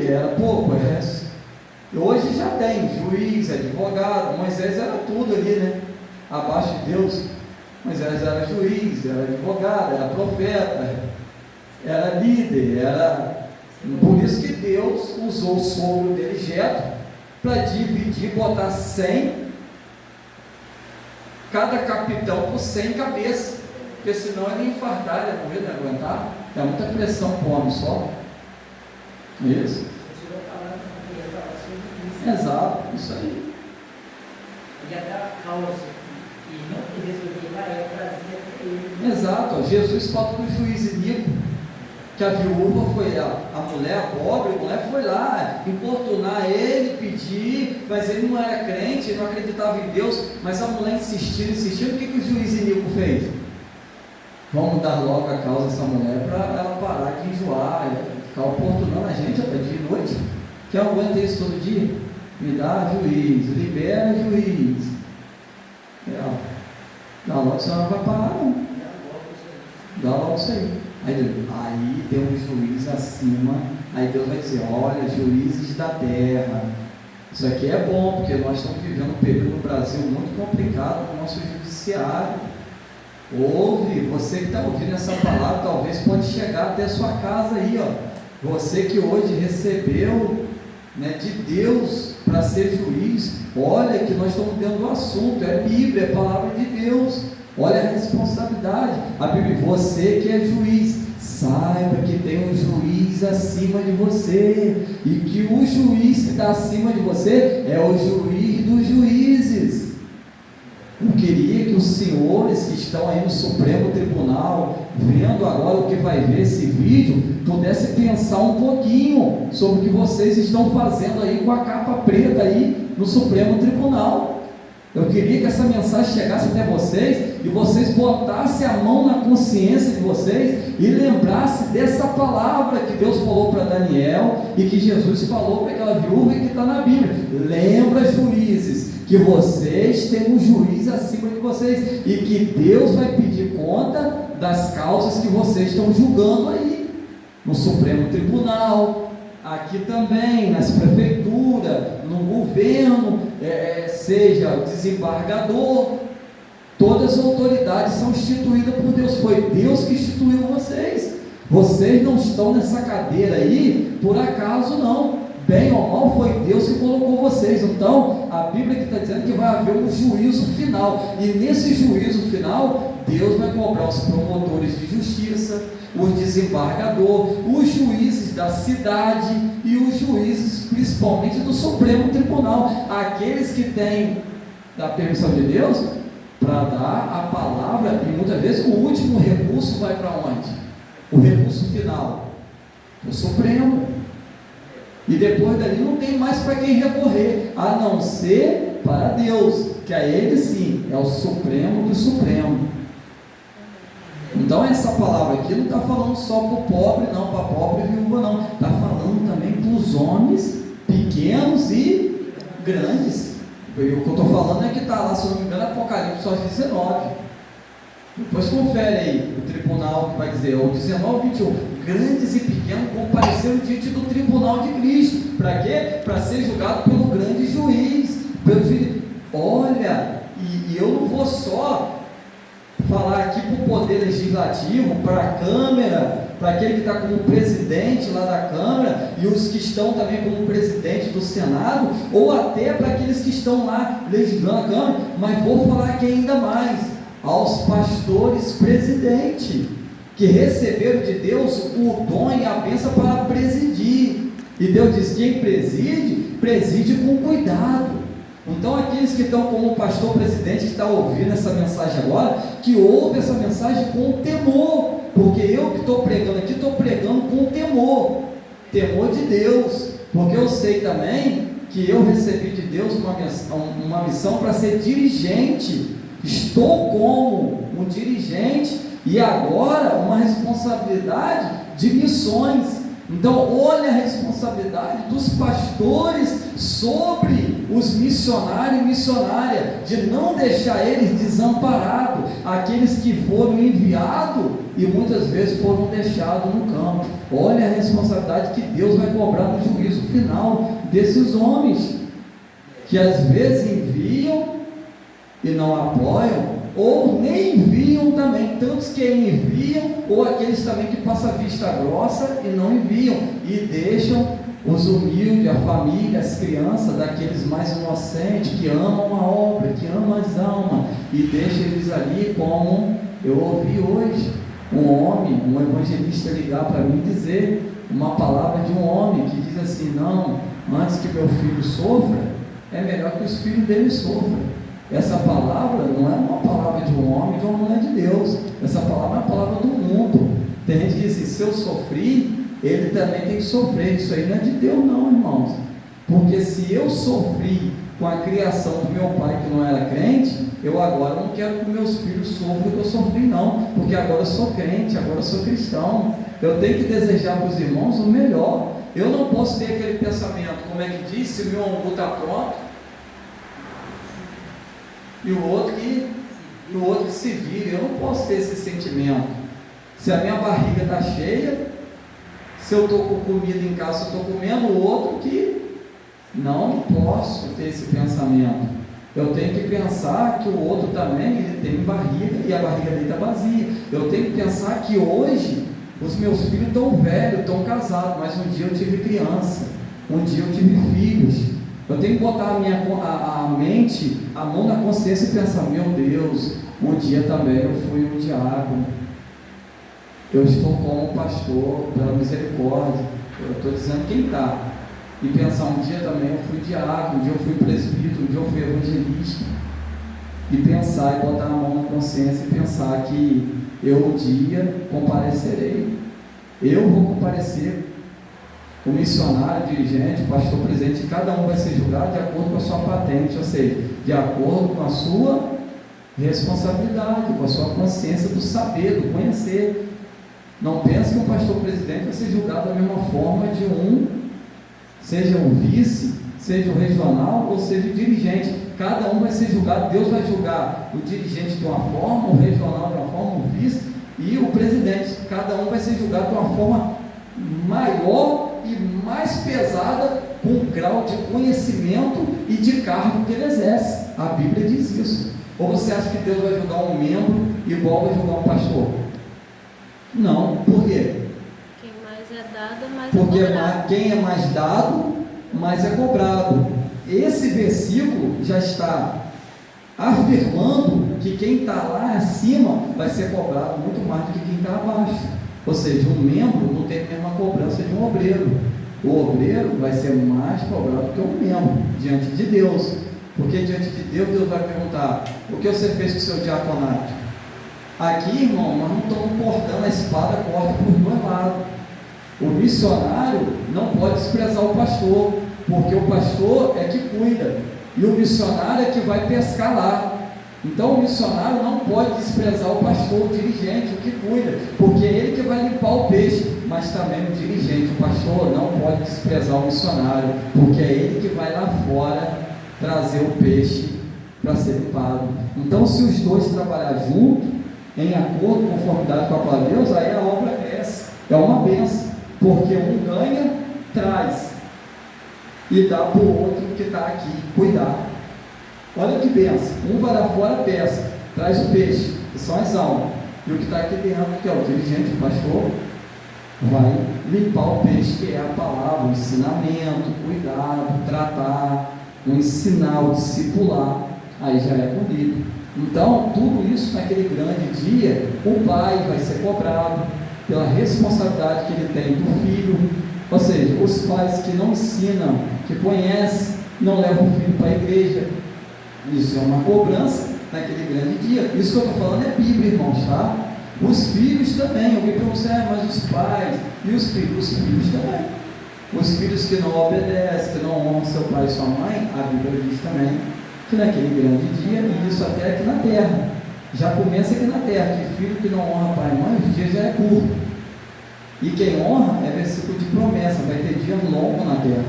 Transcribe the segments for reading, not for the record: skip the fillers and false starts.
que era pouco, hoje já tem juiz, advogado. Moisés era tudo ali, né? Abaixo de Deus. Moisés era juiz, era advogado, era profeta, era líder, por isso que Deus usou o sogro dele, Jetro, para dividir, botar 100, cada capitão por 100 cabeças, porque senão ele ia infartar, ele ia morrer, não ia aguentar. É muita pressão para o homem só. Isso. Exato, isso aí. E a causa que não resolvia lá, ela trazia para ele. Exato, Jesus fala do juiz Inico, que a viúva foi, a mulher pobre, a mulher foi lá importunar ele, pedir, mas ele não era crente, ele não acreditava em Deus, mas a mulher insistindo, o que o juiz Inico fez? Vamos dar logo a causa dessa mulher para ela parar de enjoar, ficar importunando a gente até dia e noite. Quem aguenta isso todo dia? Me dá juiz, libera juiz. Dá logo, você não vai parar, não. Dá logo isso aí. Aí tem um juiz acima, aí Deus vai dizer: olha, juízes da terra, isso aqui é bom, porque nós estamos vivendo um período no Brasil muito complicado com o nosso judiciário. Ouve, você que está ouvindo essa palavra, talvez pode chegar até a sua casa aí, você que hoje recebeu, né, de Deus para ser juiz. Olha que nós estamos dentro do assunto, é Bíblia, é palavra de Deus. Olha a responsabilidade. A Bíblia, você que é juiz, saiba que tem um juiz acima de você, e que o juiz que está acima de você é o juiz dos juízes. Eu queria que os senhores que estão aí no Supremo Tribunal, vendo agora o que vai ver esse vídeo, pudessem pensar um pouquinho sobre o que vocês estão fazendo aí com a capa preta aí no Supremo Tribunal. Eu queria que essa mensagem chegasse até vocês e vocês botassem a mão na consciência de vocês e lembrassem dessa palavra que Deus falou para Daniel e que Jesus falou para aquela viúva e que está na Bíblia. Lembra, juízes, que vocês têm um juiz acima de vocês e que Deus vai pedir conta das causas que vocês estão julgando aí no Supremo Tribunal, aqui também, nas prefeituras, no governo, seja o desembargador. Todas as autoridades são instituídas por Deus. Foi Deus que instituiu vocês. Vocês não estão nessa cadeira aí por acaso, não. Bem ou mal, foi Deus que colocou vocês. Então, a Bíblia que está dizendo que vai haver um juízo final, e nesse juízo final, Deus vai cobrar os promotores de justiça, os desembargadores, os juízes da cidade e os juízes, principalmente do Supremo Tribunal, aqueles que têm a permissão de Deus para dar a palavra, e muitas vezes o último recurso vai para onde? O recurso final, o Supremo. E depois dali não tem mais para quem recorrer, a não ser para Deus, que a Ele sim é o Supremo do Supremo. Então essa palavra aqui não está falando só para o pobre, não, para a pobre viúva, não. Está falando também para os homens pequenos e grandes. E o que eu estou falando é que está lá, se não me engano, Apocalipse 19. Depois confere aí o tribunal que vai dizer, o 19, 21, grandes e pequenos compareceram diante do tribunal de Cristo. Para quê? Para ser julgado pelo grande juiz, pelo juiz. Olha, e eu não vou só falar aqui para o poder legislativo, para a Câmara, para aquele que está como presidente lá da Câmara, e os que estão também como presidente do Senado, ou até para aqueles que estão lá legislando a Câmara, mas vou falar aqui ainda mais, aos pastores presidente, que receberam de Deus o dom e a bênção para presidir, e Deus diz, quem preside, preside com cuidado. Então aqueles que estão como pastor presidente, que está ouvindo essa mensagem agora, que ouve essa mensagem com temor, porque eu que estou pregando aqui, estou pregando com temor de Deus, porque eu sei também que eu recebi de Deus uma missão para ser dirigente. Estou como um dirigente e agora uma responsabilidade de missões. Então, olha a responsabilidade dos pastores sobre os missionários e missionárias, de não deixar eles desamparados, aqueles que foram enviados e muitas vezes foram deixados no campo. Olha a responsabilidade que Deus vai cobrar no juízo final desses homens, que às vezes enviam e não apoiam, ou nem enviam também, tantos que enviam, ou aqueles também que passam a vista grossa e não enviam, e deixam os humildes, a família, as crianças, daqueles mais inocentes, que amam a obra, que amam as almas, e deixam eles ali, como eu ouvi hoje, um homem, um evangelista ligar para mim e dizer uma palavra de um homem, que diz assim: não, antes que meu filho sofra, é melhor que os filhos dele sofram. Essa palavra não é uma palavra de um homem, de uma mulher de Deus. Essa palavra é a palavra do mundo. Tem gente que diz assim: se eu sofri, ele também tem que sofrer. Isso aí não é de Deus não, irmãos. Porque se eu sofri com a criação do meu pai, que não era crente, eu agora não quero que meus filhos sofram o que eu sofri não, porque agora eu sou crente, agora eu sou cristão. Eu tenho que desejar para os irmãos o melhor. Eu não posso ter aquele pensamento, como é que diz, se o meu umbu está pronto, e o outro que se vira. Eu não posso ter esse sentimento. Se a minha barriga está cheia, se eu estou com comida em casa, eu estou comendo, o outro que não posso ter esse pensamento. Eu tenho que pensar que o outro também ele tem barriga e a barriga dele está vazia. Eu tenho que pensar que hoje os meus filhos estão velhos, estão casados, mas um dia eu tive criança, um dia eu tive filhos. Eu tenho que botar a mente, a mão na consciência e pensar: meu Deus, um dia também eu fui um diácono, eu estou como pastor, pela misericórdia, eu estou dizendo quem está, e pensar: um dia também eu fui diácono, um dia eu fui presbítero, um dia eu fui evangelista, e pensar e botar a mão na consciência e pensar que eu um dia comparecerei, eu vou comparecer. O missionário, o dirigente, o pastor presidente, cada um vai ser julgado de acordo com a sua patente, ou seja, de acordo com a sua responsabilidade, com a sua consciência do saber, do conhecer. Não pense que um pastor presidente vai ser julgado da mesma forma de seja um vice, seja o regional ou seja o dirigente. Cada um vai ser julgado. Deus vai julgar o dirigente de uma forma, o regional de uma forma, o vice e o presidente. Cada um vai ser julgado de uma forma maior e mais pesada, com o grau de conhecimento e de cargo que ele exerce. A Bíblia diz isso. Ou você acha que Deus vai julgar um membro igual vai julgar um pastor? Não. Por quê? Quem mais é dado, mais porque é cobrado. Quem é mais dado, mais é cobrado. Esse versículo já está afirmando que quem está lá acima vai ser cobrado muito mais do que quem está abaixo. Ou seja, um membro não tem a mesma cobrança de um obreiro. O obreiro vai ser mais cobrado que o membro diante de Deus. Porque diante de Deus, Deus vai perguntar: o que você fez com o seu diaconato? Aqui, irmão, nós não estamos cortando a espada, corta por dois lados. O missionário não pode desprezar o pastor, porque o pastor é que cuida, e o missionário é que vai pescar lá. Então o missionário não pode desprezar o pastor, o dirigente, o que cuida, porque é ele que vai limpar o peixe, mas também o dirigente, o pastor, não pode desprezar o missionário, porque é ele que vai lá fora trazer o peixe para ser limpado. Então, se os dois trabalharem juntos, em acordo, conformidade com a palavra de Deus, aí a obra cresce, é uma bênção, porque um ganha, traz, e dá para o outro que está aqui cuidar. Olha que benção, um vai lá fora, pesca, traz o peixe, que são as almas, e o que está aqui dentro, que é o dirigente, o pastor, vai limpar o peixe, que é a palavra, o ensinamento, o cuidado, tratar, o ensinar, o discipular, aí já é comigo. Então, tudo isso naquele grande dia, o pai vai ser cobrado pela responsabilidade que ele tem do filho, ou seja, os pais que não ensinam, que conhecem, não levam o filho para a igreja. Isso é uma cobrança naquele grande dia. Isso que eu estou falando é Bíblia, irmãos, tá? Os filhos também. Alguém pergunta: mas os pais e os filhos? Os filhos também. Os filhos que não obedecem, que não honram seu pai e sua mãe, a Bíblia diz também que naquele grande dia, e isso até aqui na terra, já começa aqui na terra, que filho que não honra pai e mãe, os dias já é curto. E quem honra é versículo de promessa, vai ter dia longo na terra.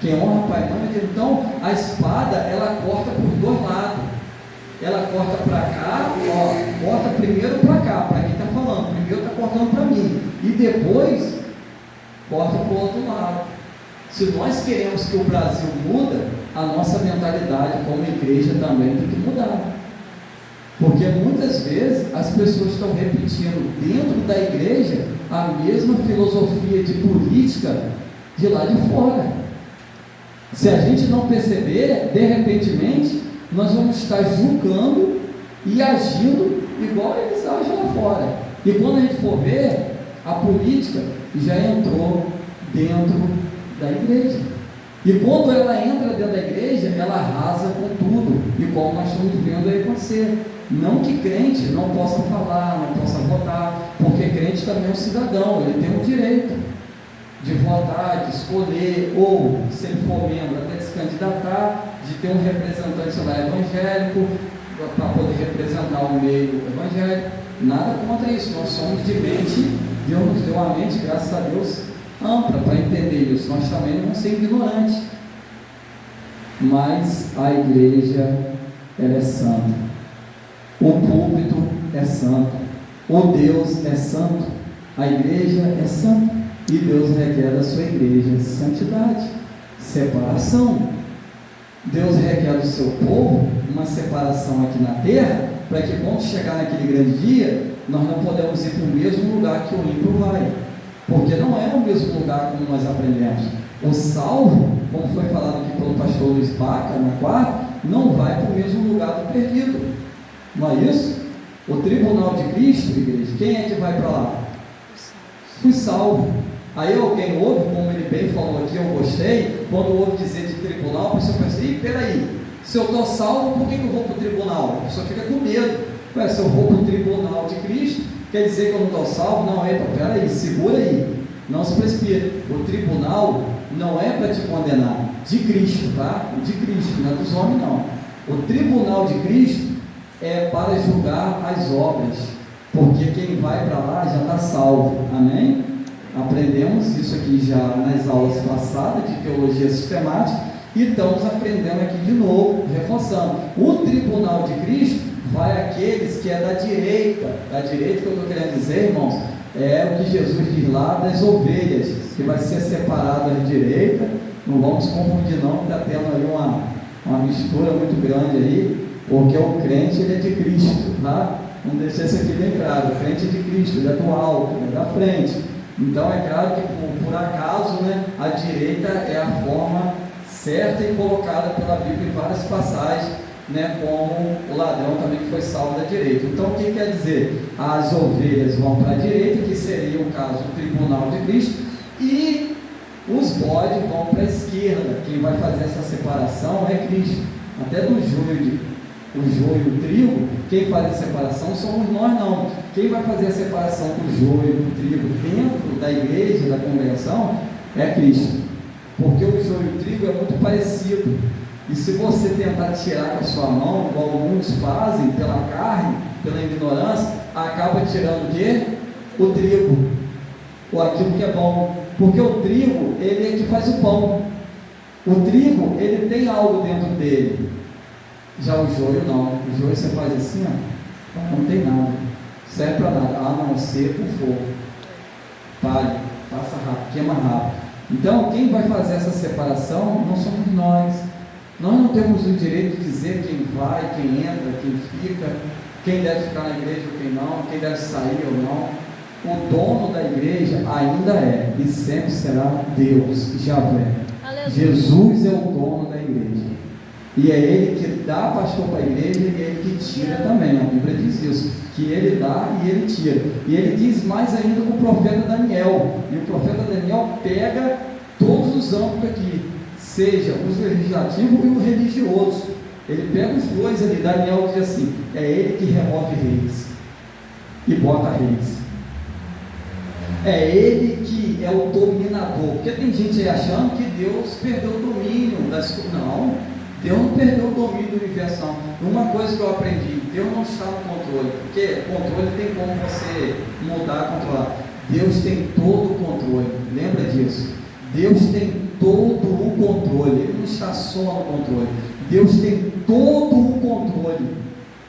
Quem honra pai e mãe, então a espada ela corta por dois lados. Ela corta para cá, ó, corta primeiro para cá, para quem está falando, primeiro está cortando para mim, e depois corta para o outro lado. Se nós queremos que o Brasil muda, a nossa mentalidade como igreja também tem que mudar. Porque muitas vezes as pessoas estão repetindo dentro da igreja a mesma filosofia de política de lá de fora. Se a gente não perceber, de repentemente, nós vamos estar julgando e agindo igual eles agem lá fora. E quando a gente for ver, a política já entrou dentro da igreja. E quando ela entra dentro da igreja, ela arrasa com tudo. E como nós estamos vendo aí acontecer. Não que crente não possa falar, não possa votar, porque crente também é um cidadão, ele tem o direito de votar, de escolher, ou, se ele for membro, até de se candidatar, de ter um representante lá evangélico, para poder representar o meio evangélico. Nada contra isso, nós somos de mente, Deus nos deu uma mente, graças a Deus, ampla para entender isso. Nós também não vamos ser ignorantes, mas a igreja, ela é santa. O púlpito é santo, o Deus é santo, a igreja é santa, e Deus requer da sua igreja santidade, separação. Deus requer do seu povo uma separação aqui na terra, para que quando chegar naquele grande dia, nós não podemos ir para o mesmo lugar que o ímpio vai, porque não é o mesmo lugar como nós aprendemos. O salvo, como foi falado aqui pelo pastor Luiz Baca na quarta, não vai para o mesmo lugar do perdido. Não é isso? O tribunal de Cristo, igreja, quem é que vai para lá? Os salvos. Aí alguém ouve, como ele bem falou aqui, eu gostei, quando ouve dizer de tribunal, a pessoa pensa, peraí, se eu estou salvo, por que eu vou para o tribunal? A pessoa fica com medo. Ué, se eu vou para o tribunal de Cristo, quer dizer que eu não estou salvo? Não, peraí, segura aí, não se precipite. O tribunal não é para te condenar, de Cristo, tá? De Cristo, não é dos homens não. O tribunal de Cristo é para julgar as obras, porque quem vai para lá já está salvo, amém? Aprendemos isso aqui já nas aulas passadas de teologia sistemática, e estamos aprendendo aqui de novo, reforçando. O tribunal de Cristo vai àqueles que é da direita que eu estou querendo dizer, irmãos, é o que Jesus diz lá das ovelhas, que vai ser separado à direita. Não vamos confundir não, que está tendo aí uma mistura muito grande aí, porque o crente ele é de Cristo, tá? Vamos deixar isso aqui bem claro, o crente é de Cristo, ele é do alto, ele é da frente. Então é claro que por acaso, né, a direita é a forma certa e colocada pela Bíblia em várias passagens, né, como o ladrão também que foi salvo da direita. Então o que quer dizer? As ovelhas vão para a direita, que seria o caso do tribunal de Cristo, e os bodes vão para a esquerda. Quem vai fazer essa separação é Cristo. Até do joio e o trigo, quem faz a separação somos nós não. Quem vai fazer a separação do joio e do trigo dentro da igreja, da congregação, é Cristo. Porque o joio e o trigo é muito parecido. E se você tentar tirar com a sua mão, igual muitos fazem, pela carne, pela ignorância, acaba tirando o quê? O trigo, ou aquilo que é bom. Porque o trigo, ele é que faz o pão. O trigo, ele tem algo dentro dele. Já o joio não. O joio você faz assim, ó, não tem nada, serve para nada, a não ser o fogo. Palha, passa rápido, queima rápido. Então, quem vai fazer essa separação não somos nós. Nós não temos o direito de dizer quem vai, quem entra, quem fica, quem deve ficar na igreja ou quem não, quem deve sair ou não. O dono da igreja ainda é e sempre será Deus, Javé. Jesus é o dono da igreja. E é Ele que dá pastor para a igreja e é Ele que tira também. A Bíblia diz isso, que Ele dá e Ele tira. E Ele diz mais ainda com o profeta Daniel. E o profeta Daniel pega todos os âmbitos aqui, seja o legislativo e o religioso. Ele pega os dois ali. Daniel diz assim, é Ele que remove reis e bota reis. É Ele que é o dominador. Porque tem gente aí achando que Deus perdeu o domínio das coisas. Não, Deus não perdeu o domínio do universo. Uma coisa que eu aprendi, Deus não está no controle, porque controle tem como você mudar, controlar. Deus tem todo o controle, lembra disso. Deus tem todo o controle, Ele não está só no controle, Deus tem todo o controle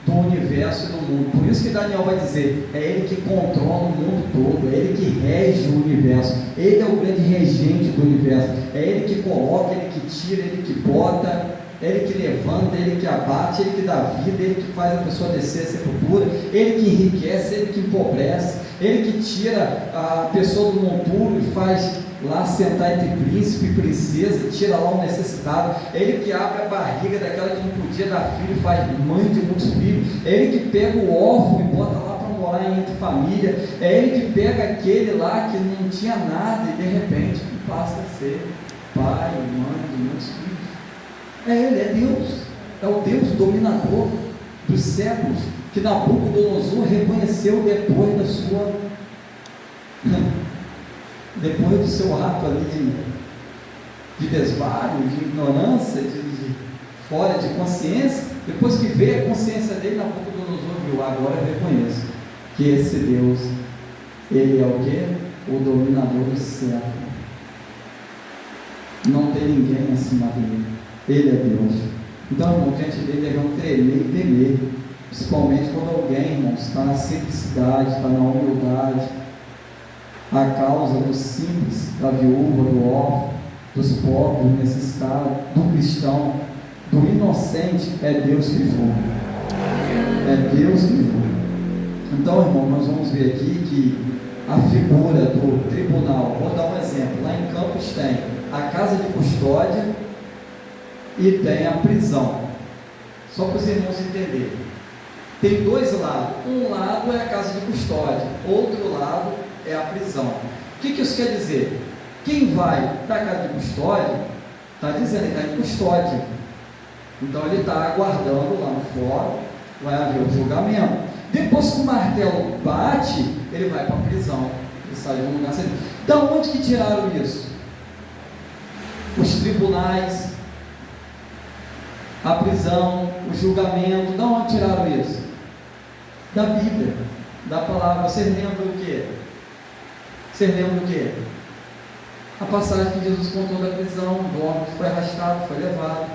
do universo e do mundo. Por isso que Daniel vai dizer, é Ele que controla o mundo todo, é Ele que rege o universo, Ele é o grande regente do universo, é Ele que coloca, Ele que tira, Ele que bota, é Ele que levanta, Ele que abate, Ele que dá vida, Ele que faz a pessoa descer a sepultura, Ele que enriquece, Ele que empobrece, Ele que tira a pessoa do monturo e faz lá sentar entre príncipe e princesa, tira lá o necessitado, é Ele que abre a barriga daquela que não podia dar filho e faz mãe de muitos filhos, é Ele que pega o órfão e bota lá para morar entre família, é Ele que pega aquele lá que não tinha nada e de repente passa a ser pai, mãe de muitos filhos. É Ele, é Deus, é o Deus dominador dos séculos, que Nabucodonosor reconheceu depois da sua depois do seu ato ali de desvario, de ignorância, de fora de consciência, depois que veio a consciência dele, Nabucodonosor viu, agora eu reconheço que esse Deus, Ele é o quê? O dominador do céu. Não tem ninguém acima dele, Ele é Deus. Então, irmão, diante dele devemos tremer e temer, principalmente quando alguém, irmão, está na simplicidade, está na humildade, a causa do simples, da viúva, do órfão, dos pobres, do necessitado, do cristão, do inocente, é Deus que for. É Deus que for. Então, irmão, nós vamos ver aqui que a figura do tribunal, vou dar um exemplo, lá em Campos tem a casa de custódia e tem a prisão, só para os irmãos entenderem. Tem dois lados, um lado é a casa de custódia, outro lado é a prisão. O que isso quer dizer? Quem vai para a casa de custódia, está dizendo, ele está em custódia, então ele está aguardando lá no fórum, vai haver o julgamento. Depois que o martelo bate, ele vai para a prisão, ele sai de um lugar certo. Da onde que tiraram isso? Os tribunais, a prisão, o julgamento, da onde tiraram isso? Da Bíblia, da palavra. Vocês lembram do quê? Vocês lembram do quê? A passagem que Jesus contou da prisão, do homem que foi arrastado, foi levado,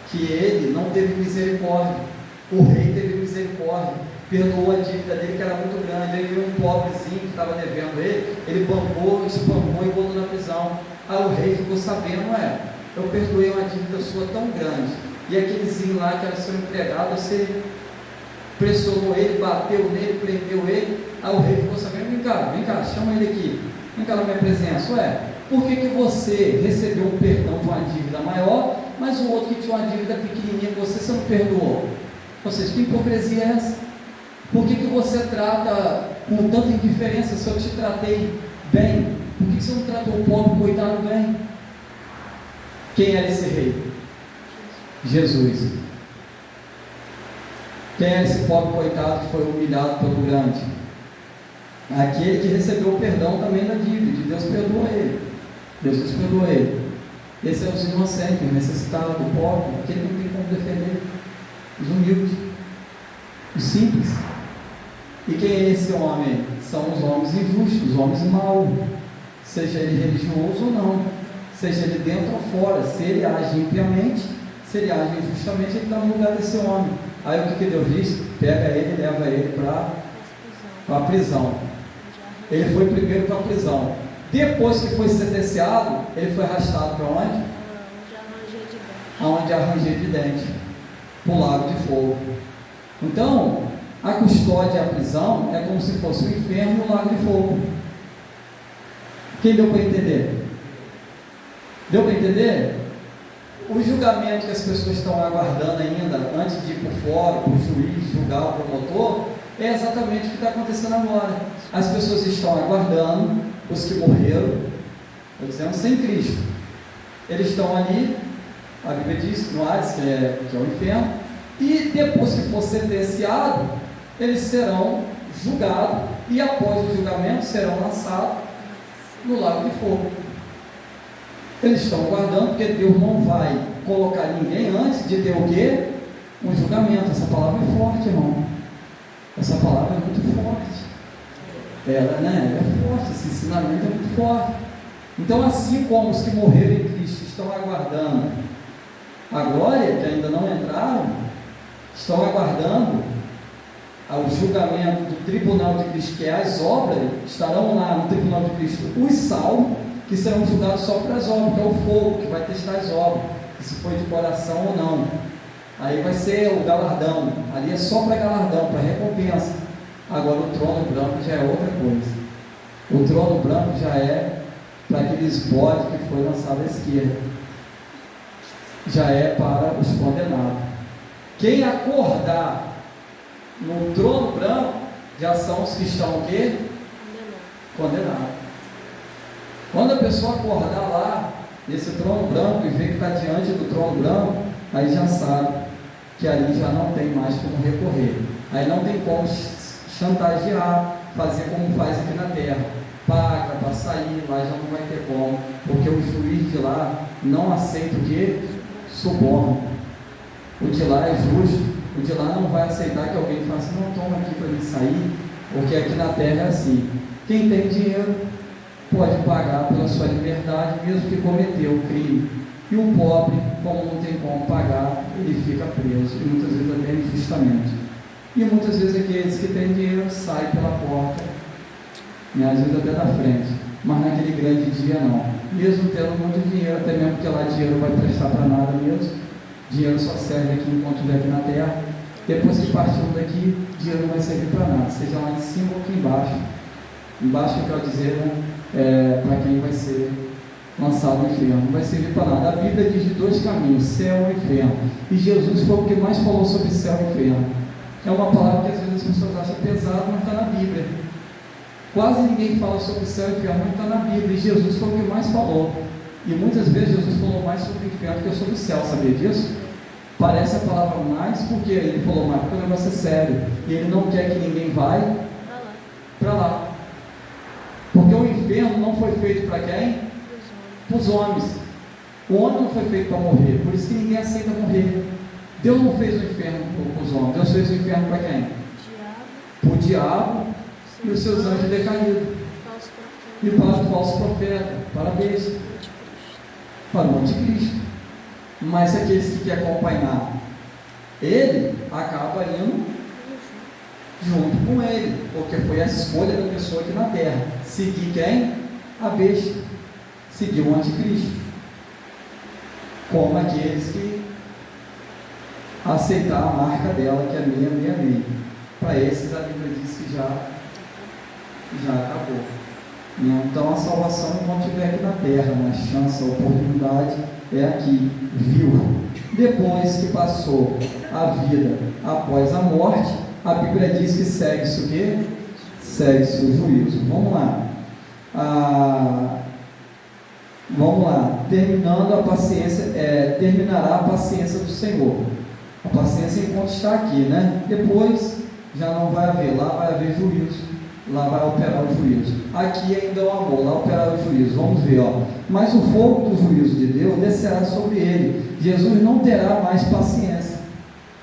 que ele não teve misericórdia, o rei teve misericórdia, perdoou a dívida dele que era muito grande. Aí veio um pobrezinho que estava devendo ele bancou, espancou e botou na prisão. Aí o rei ficou sabendo, eu perdoei uma dívida sua tão grande, e aquelezinho lá que era seu empregado, você pressionou ele, bateu nele, prendeu ele. Aí o rei ficou sabendo, vem cá, chama ele aqui, vem cá na minha presença. Por que você recebeu um perdão de uma dívida maior, mas o outro que tinha uma dívida pequenininha que você não perdoou? Ou seja, que hipocrisia é essa? Por que você trata com tanta indiferença? Se eu te tratei bem, por que você não tratou o pobre coitado bem? Quem era esse rei? Jesus. Quem era esse pobre coitado que foi humilhado pelo grande? Aquele que recebeu o perdão também da dívida, Deus perdoou ele. Jesus perdoou ele. Esse é os inocentes, o necessitado, o pobre, aquele que não tem como defender, os humildes, os simples. E quem é esse homem? São os homens injustos, os homens maus, seja ele religioso ou não, seja ele dentro ou fora. Se ele age impiamente, se ele age injustamente, ele está no lugar desse homem. Aí o que Deus diz? Pega ele e leva ele para a prisão. Ele foi primeiro para a prisão. Depois que foi sentenciado, ele foi arrastado para onde? Aonde há ranger de dente, para o lago de fogo. Então, a custódia e a prisão é como se fosse o inferno e o lago de fogo. Quem deu para entender? Deu para entender? O julgamento que as pessoas estão aguardando ainda, antes de ir para o fórum, para o juiz, julgar o promotor, é exatamente o que está acontecendo agora. As pessoas estão aguardando, os que morreram, estou dizendo, sem Cristo. Eles estão ali, a Bíblia diz, no Hades, que é o inferno, e depois que for sentenciado, eles serão julgados, e após o julgamento serão lançados no lago de fogo. Eles estão aguardando, porque Deus não vai colocar ninguém antes de ter o quê? Um julgamento. Essa palavra é forte, irmão. Essa palavra é muito forte. ela é forte, esse ensinamento é muito forte. Então, assim como os que morreram em Cristo estão aguardando a glória, que ainda não entraram, estão aguardando o julgamento do tribunal de Cristo, que é as obras, estarão lá no tribunal de Cristo os salvos, que serão julgados só para as obras, que é o fogo, que vai testar as obras, se foi de coração ou não. Aí vai ser o galardão, ali é só para galardão, para recompensa. Agora o trono branco já é outra coisa. O trono branco já é para aqueles bodes que foi lançado à esquerda, já é para os condenados. Quem acordar no trono branco já são os que estão o quê? Condenados. Quando a pessoa acordar lá nesse trono branco e ver que está diante do trono branco, aí já sabe que ali já não tem mais como recorrer. Aí não tem como chantagear, fazer como faz aqui na terra. Paga para sair, lá já não vai ter como, porque o juiz de lá não aceita o que? Suborno. O de lá é justo, o de lá não vai aceitar que alguém faça, não, toma aqui para mim sair, porque aqui na terra é assim. Quem tem dinheiro pode pagar pela sua liberdade, mesmo que cometeu o crime. E o pobre, como não tem como pagar, ele fica preso, e muitas vezes até injustamente. E muitas vezes aqueles que têm dinheiro saem pela porta, e às vezes até na frente, mas naquele grande dia não. Mesmo tendo muito dinheiro, até mesmo que lá dinheiro não vai prestar para nada mesmo, dinheiro só serve aqui enquanto estiver aqui na terra. Depois que partiu daqui, dinheiro não vai servir para nada, seja lá em cima ou aqui embaixo. Embaixo eu quero dizer, para quem vai ser lançado no inferno, não vai servir para nada. A Bíblia diz de dois caminhos, céu e inferno, e Jesus foi o que mais falou sobre céu e inferno. É uma palavra que às vezes as pessoas acham pesada, mas está na Bíblia. Quase ninguém fala sobre céu e inferno, mas está na Bíblia, e Jesus foi o que mais falou. E muitas vezes Jesus falou mais sobre o inferno que sobre o céu, sabia disso? Parece a palavra mais, porque ele falou mais, porque o negócio é sério, e ele não quer que ninguém vá para lá. Porque o inferno não foi feito para quem? Para os homens. O homem não foi feito para morrer, por isso que ninguém aceita morrer. Deus não fez o inferno para os homens, Deus fez o inferno para quem? Para o diabo e os seus anjos decaídos. E para o falso profeta, para a besta, para o anticristo. Mas aqueles que querem acompanhar ele, acaba indo junto com ele, porque foi a escolha da pessoa aqui na terra. Seguir quem? A besta. Seguir o anticristo. Como aqueles que aceitar a marca dela, que é 666. Para esses a Bíblia diz que já acabou. Então a salvação não estiver aqui na terra, mas a chance, a oportunidade é aqui, vivo. Depois que passou a vida após a morte, a Bíblia diz que segue-se o quê? Segue-se o juízo. Vamos lá. Vamos lá. Terminando a paciência, terminará a paciência do Senhor. A paciência enquanto está aqui, né? Depois já não vai haver, lá vai haver juízo. Lá vai operar o juízo. Aqui ainda é o amor, lá operar o juízo. Vamos ver, ó. Mas o fogo do juízo de Deus descerá sobre ele. Jesus não terá mais paciência.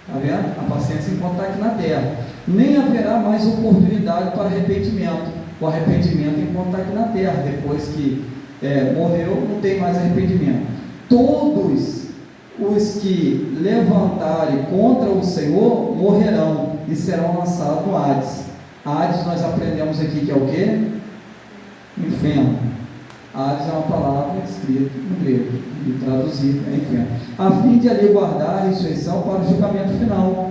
Está vendo? A paciência enquanto está aqui na terra. Nem haverá mais oportunidade para arrependimento. O arrependimento enquanto está aqui na terra. Depois que morreu, não tem mais arrependimento. Todos os que levantarem contra o Senhor morrerão e serão lançados no Hades. Hades nós aprendemos aqui que é o quê? Inferno. Hades é uma palavra escrita em grego e traduzida é inferno. A fim de ali guardar a ressurreição para o julgamento final.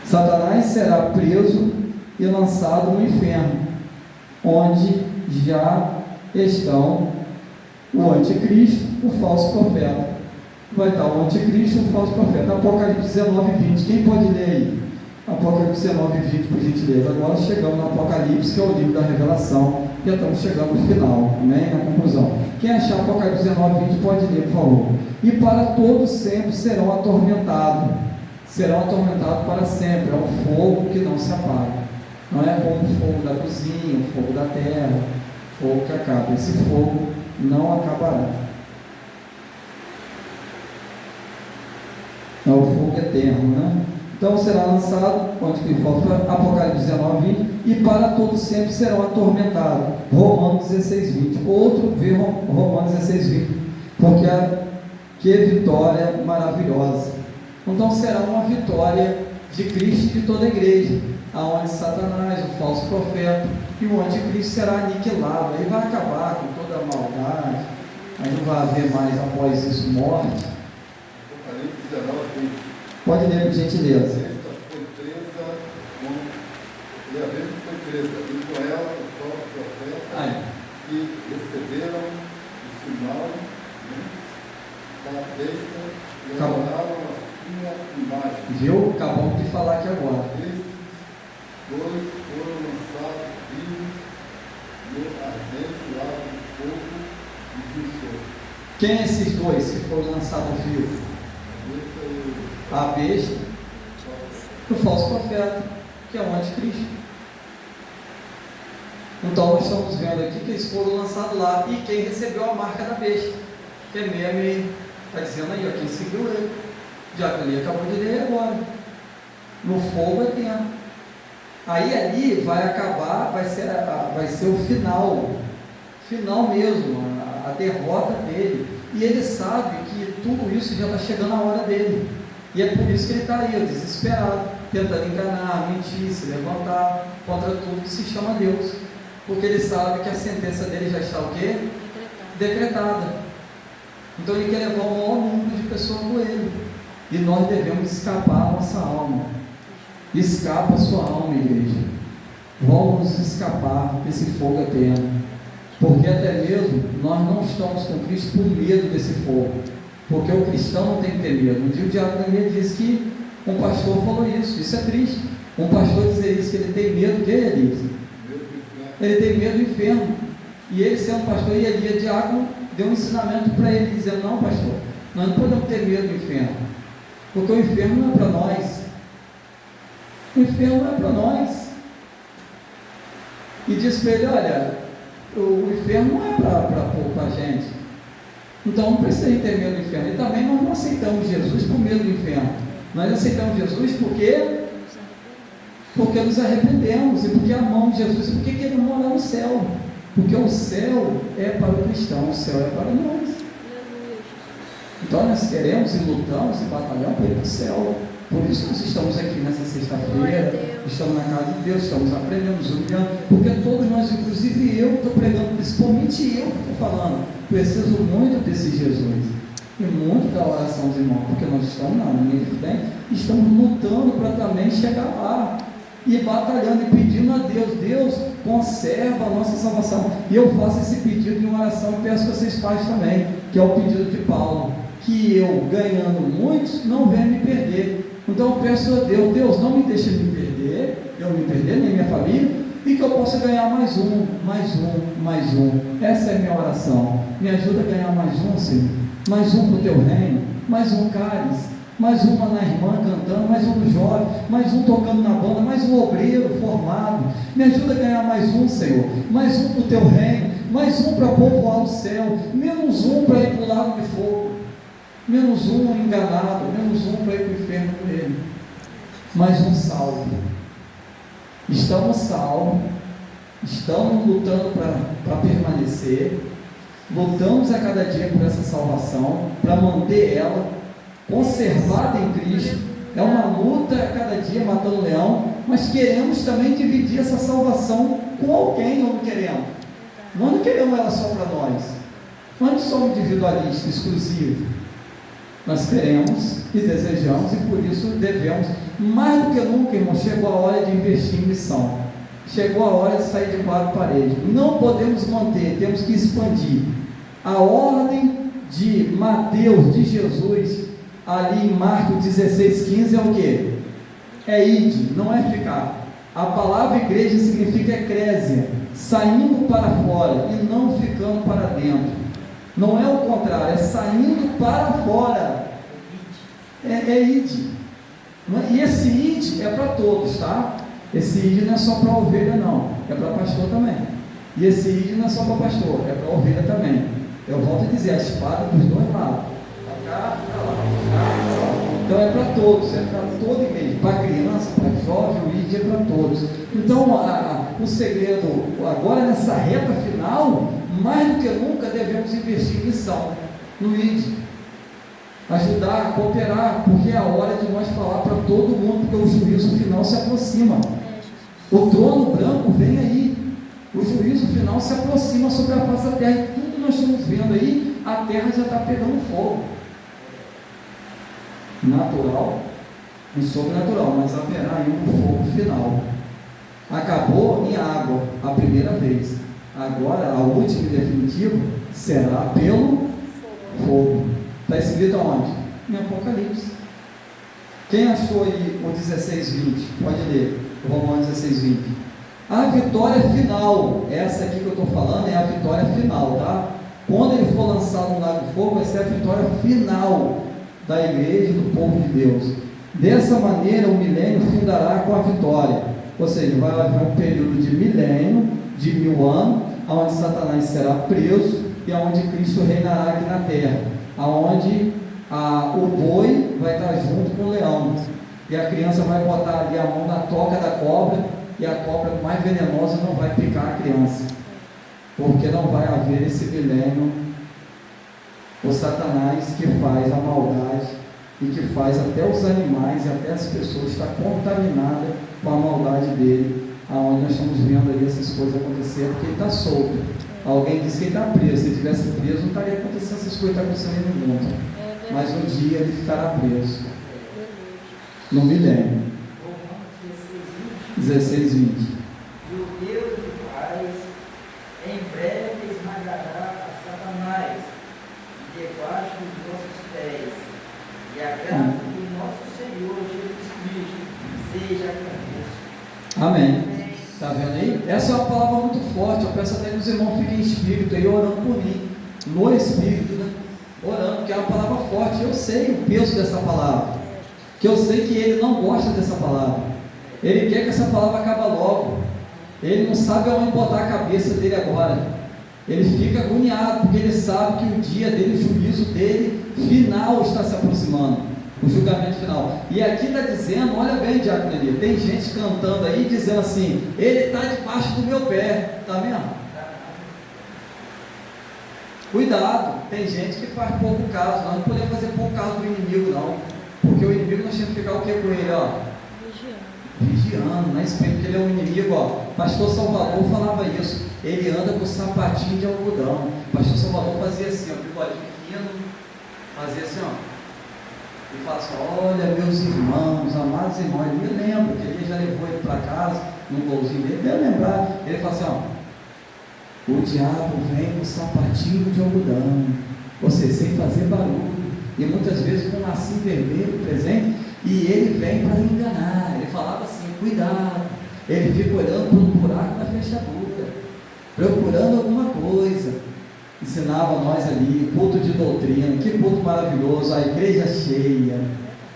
Satanás será preso e lançado no inferno, onde já estão o anticristo, o falso profeta. Vai estar o anticristo e o falso profeta. Apocalipse 19, 20. Quem pode ler aí? Apocalipse 19, 20, por gentileza. Agora chegamos no Apocalipse, que é o livro da revelação. Já estamos chegando no final, né? Na conclusão. Quem achar Apocalipse 19, 20 pode ler, por favor. E para todos sempre serão atormentados. Serão atormentados para sempre. É um fogo que não se apaga. Não é como o fogo da cozinha, o fogo da terra, o fogo que acaba. Esse fogo não acabará. É o fogo eterno, né? Então será lançado, onde que falta, Apocalipse 19, 20, e para todos sempre serão atormentados. Romanos 16, 20. Outro vê Romanos 16, 20. Porque que vitória maravilhosa. Então será uma vitória de Cristo e de toda a igreja, aonde Satanás, o falso profeta e o anticristo será aniquilado. Aí vai acabar com toda a maldade, aí não vai haver mais após isso morte. Apocalipse 19, 20. Pode ler, por gentileza. Esta foi presa, e a vez foi presa, e com ela os falsos profetas que receberam o sinal da besta e adoraram a sua imagem. Viu? Acabamos de falar aqui agora. Estes dois foram lançados vivos no ardente lago do fogo e de enxofre. Quem é esses dois que foram lançados vivos? A besta e o falso profeta, que é o anticristo. Então nós estamos vendo aqui que eles foram lançados lá, e quem recebeu a marca da besta, que é mesmo, está dizendo aí, ó, quem seguiu ele, já que ele acabou de ler agora, no fogo eterno. Aí ali vai acabar, vai ser o final mesmo, a derrota dele, e ele sabe que tudo isso já está chegando a hora dele, e é por isso que ele está aí, desesperado, tentando enganar, mentir, se levantar contra tudo que se chama Deus, porque ele sabe que a sentença dele já está o quê? Decretada. Então ele quer levar o maior número de pessoas com ele, e nós devemos escapar a nossa alma. Escapa a sua alma, igreja. Vamos escapar desse fogo eterno, porque até mesmo nós não estamos com Cristo por medo desse fogo, porque o cristão não tem que ter medo. Um dia o diabo Daniel disse que um pastor falou isso é triste, um pastor dizer isso, que ele tem medo, que ele diz? Ele tem medo do inferno, e ele sendo pastor, e Elias diácono, deu um ensinamento para ele, dizendo, não pastor, nós não podemos ter medo do inferno, porque o inferno não é para nós, o inferno não é para nós, e disse para ele, olha, o inferno não é para a gente, então não precisa ter medo do inferno. E também nós não aceitamos Jesus por medo do inferno, nós aceitamos Jesus porque nos arrependemos, e porque amamos Jesus, e porque queremos morar no céu, porque o céu é para o cristão, o céu é para nós. Então nós queremos e lutamos e batalhamos para ir para o céu. Por isso nós estamos aqui nessa sexta-feira, estamos na casa de Deus, estamos aprendendo, nos humilhando, porque todos nós, inclusive eu estou pregando, principalmente eu que estou falando, preciso muito desse Jesus, e muito da oração dos irmãos, porque nós estamos na linha de frente, estamos lutando para também chegar lá, e batalhando e pedindo a Deus, Deus conserva a nossa salvação. E eu faço esse pedido em oração e peço que vocês façam também, que é o pedido de Paulo, que eu, ganhando muitos, não venha me perder. Então eu peço a Deus, Deus não me deixe me perder, nem minha família, e que eu possa ganhar mais um. Essa é a minha oração. Me ajuda a ganhar mais um, Senhor, mais um para o teu reino, mais um cálice, mais uma na irmã cantando, mais um no jovem, mais um tocando na banda, mais um obreiro formado. Me ajuda a ganhar mais um, Senhor, mais um para o teu reino, mais um para povoar o céu, menos um para ir para o lago de fogo, menos um enganado, menos um para ir para o inferno com ele, mais um salvo. Estamos salvos, estamos lutando para permanecer, lutamos a cada dia por essa salvação, para manter ela conservada em Cristo. É uma luta a cada dia, matando o leão, mas queremos também dividir essa salvação com alguém, ou não queremos? Nós não queremos ela só para nós, nós não somos individualistas, exclusivos, nós queremos e desejamos, e por isso devemos, mais do que nunca, irmão, chegou a hora de investir em missão, chegou a hora de sair de quatro paredes, não podemos manter, temos que expandir. A ordem de Mateus, de Jesus, ali em Marcos 16,15 é o que? É ide, não é ficar. A palavra igreja significa eclésia, saindo para fora e não ficando para dentro. Não é o contrário, é saindo para fora. É ide. E esse ide é para todos, tá? Esse ide não é só para ovelha, não, é para pastor também. E esse ide não é só para pastor, é para ovelha também. Eu volto a dizer, a espada dos dois lados, para cá e para lá, para cá e para lá. Então é para todos, é para toda igreja, para criança, para jovem, o ID é para todos. Então o segredo, agora nessa reta final, mais do que nunca devemos investir em missão, no ID. Ajudar, cooperar, porque é a hora de nós falar para todo mundo, porque o juízo final se aproxima. O trono branco vem aí. O juízo final se aproxima sobre a face da terra. E tudo que nós estamos vendo aí, a terra já está pegando fogo. Natural e sobrenatural, mas haverá aí um fogo final. Acabou em água a primeira vez. Agora, a última e definitiva será pelo fogo. Está escrito aonde? Em Apocalipse. Quem achou aí o 16:20? Pode ler, Romanos 16:20. A vitória final, essa aqui que eu estou falando é a vitória final, tá? Quando ele for lançado no lago de fogo, vai ser a vitória final da igreja e do povo de Deus. Dessa maneira, o milênio findará com a vitória. Ou seja, vai haver um período de milênio, de 1000 anos, onde Satanás será preso e onde Cristo reinará aqui na terra. Onde o boi vai estar junto com o leão. E a criança vai botar ali a mão na toca da cobra, e a cobra mais venenosa não vai picar a criança. Porque não vai haver esse milênio. O Satanás que faz a maldade e que faz até os animais e até as pessoas estar contaminadas com a maldade dele, aonde nós estamos vendo aí essas coisas acontecer, porque ele está solto. Alguém disse que ele está preso. Se ele estivesse preso, não estaria acontecendo essas coisas que estão acontecendo no mundo. Mas um dia ele ficará preso. No milênio. 16:20. E o Deus de paz em breve esmagará a Satanás debaixo dos nossos pés. E a graça do nosso Senhor Jesus Cristo seja convosco. Amém. Está vendo aí? Essa é uma palavra muito forte. Eu peço até que os irmãos fiquem em espírito aí, orando por mim. No espírito, né? Orando, porque é uma palavra forte. Eu sei o peso dessa palavra. Que eu sei que ele não gosta dessa palavra. Ele quer que essa palavra acabe logo. Ele não sabe aonde botar a cabeça dele agora. Ele fica agoniado, porque ele sabe que o dia dele, o juízo dele final está se aproximando. O julgamento final. E aqui está dizendo, olha bem, Diácono Eli, tem gente cantando aí dizendo assim: ele está debaixo do meu pé. Está vendo? Cuidado, tem gente que faz pouco caso. Nós não podemos fazer pouco caso do inimigo, não. Porque o inimigo nós temos que ficar o que com ele? Ó? Vigiando, né? Porque ele é um inimigo, ó. Pastor Salvador falava isso. Ele anda com sapatinho de algodão. Pastor Salvador fazia assim, ó, bigodinho fino, fazia assim, ó. E fala assim: olha, meus irmãos, amados irmãos. Ele me lembra, que ele já levou ele para casa, num golzinho dele, deve lembrar. Ele fala assim: ó, o diabo vem com sapatinho de algodão, ou seja, sem fazer barulho, e muitas vezes com um lacinho vermelho presente, e ele vem para enganar. Ele falava assim: cuidado. Ele fica olhando para um buraco na fechadura, procurando alguma coisa. Ensinava nós ali, culto de doutrina, que culto maravilhoso, a igreja cheia,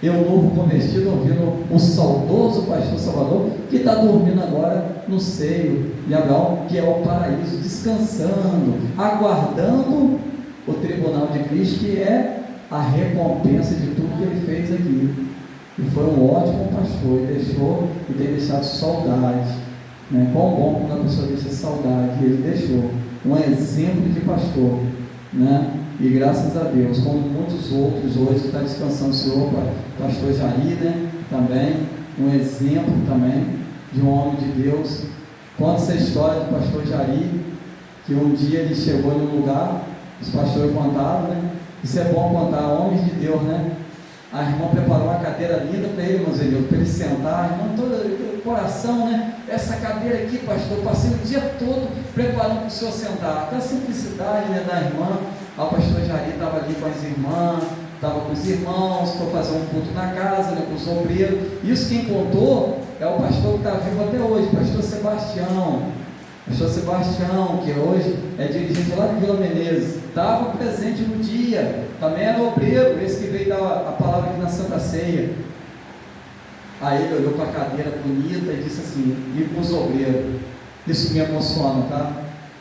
eu novo convertido ouvindo o saudoso pastor Salvador, que está dormindo agora no seio de Abraão, que é o paraíso, descansando, aguardando o tribunal de Cristo, que é a recompensa de tudo que ele fez aqui. E foi um ótimo pastor, ele deixou e tem deixado saudade, né? Quão bom quando a pessoa deixa saudade, e ele deixou um exemplo de pastor, né? E graças a Deus, como muitos outros hoje que estão descansando o Senhor, pastor Jair, né? Também, um exemplo também de um homem de Deus. Conta essa história do pastor Jair, que um dia ele chegou em um lugar, os pastores contaram, né? Isso é bom contar, homens de Deus, né? A irmã preparou uma cadeira linda para ele, Mozelito, para ele sentar. A irmã toda o coração, né? Essa cadeira aqui, pastor, passei o dia todo preparando para o senhor sentar. Até a simplicidade, né, da irmã. O pastor Jair estava ali com as irmãs, estava com os irmãos, para fazer um culto na casa, né, com os obreiros. Isso quem contou é o pastor que está vivo até hoje, pastor Sebastião. Pastor Sebastião, que hoje é dirigente lá de Vila Menezes, estava presente no dia, também era obreiro, esse que veio dar a palavra aqui na Santa Ceia. Aí ele olhou para a cadeira bonita e disse assim, e com os obreiros, isso me emociona, tá?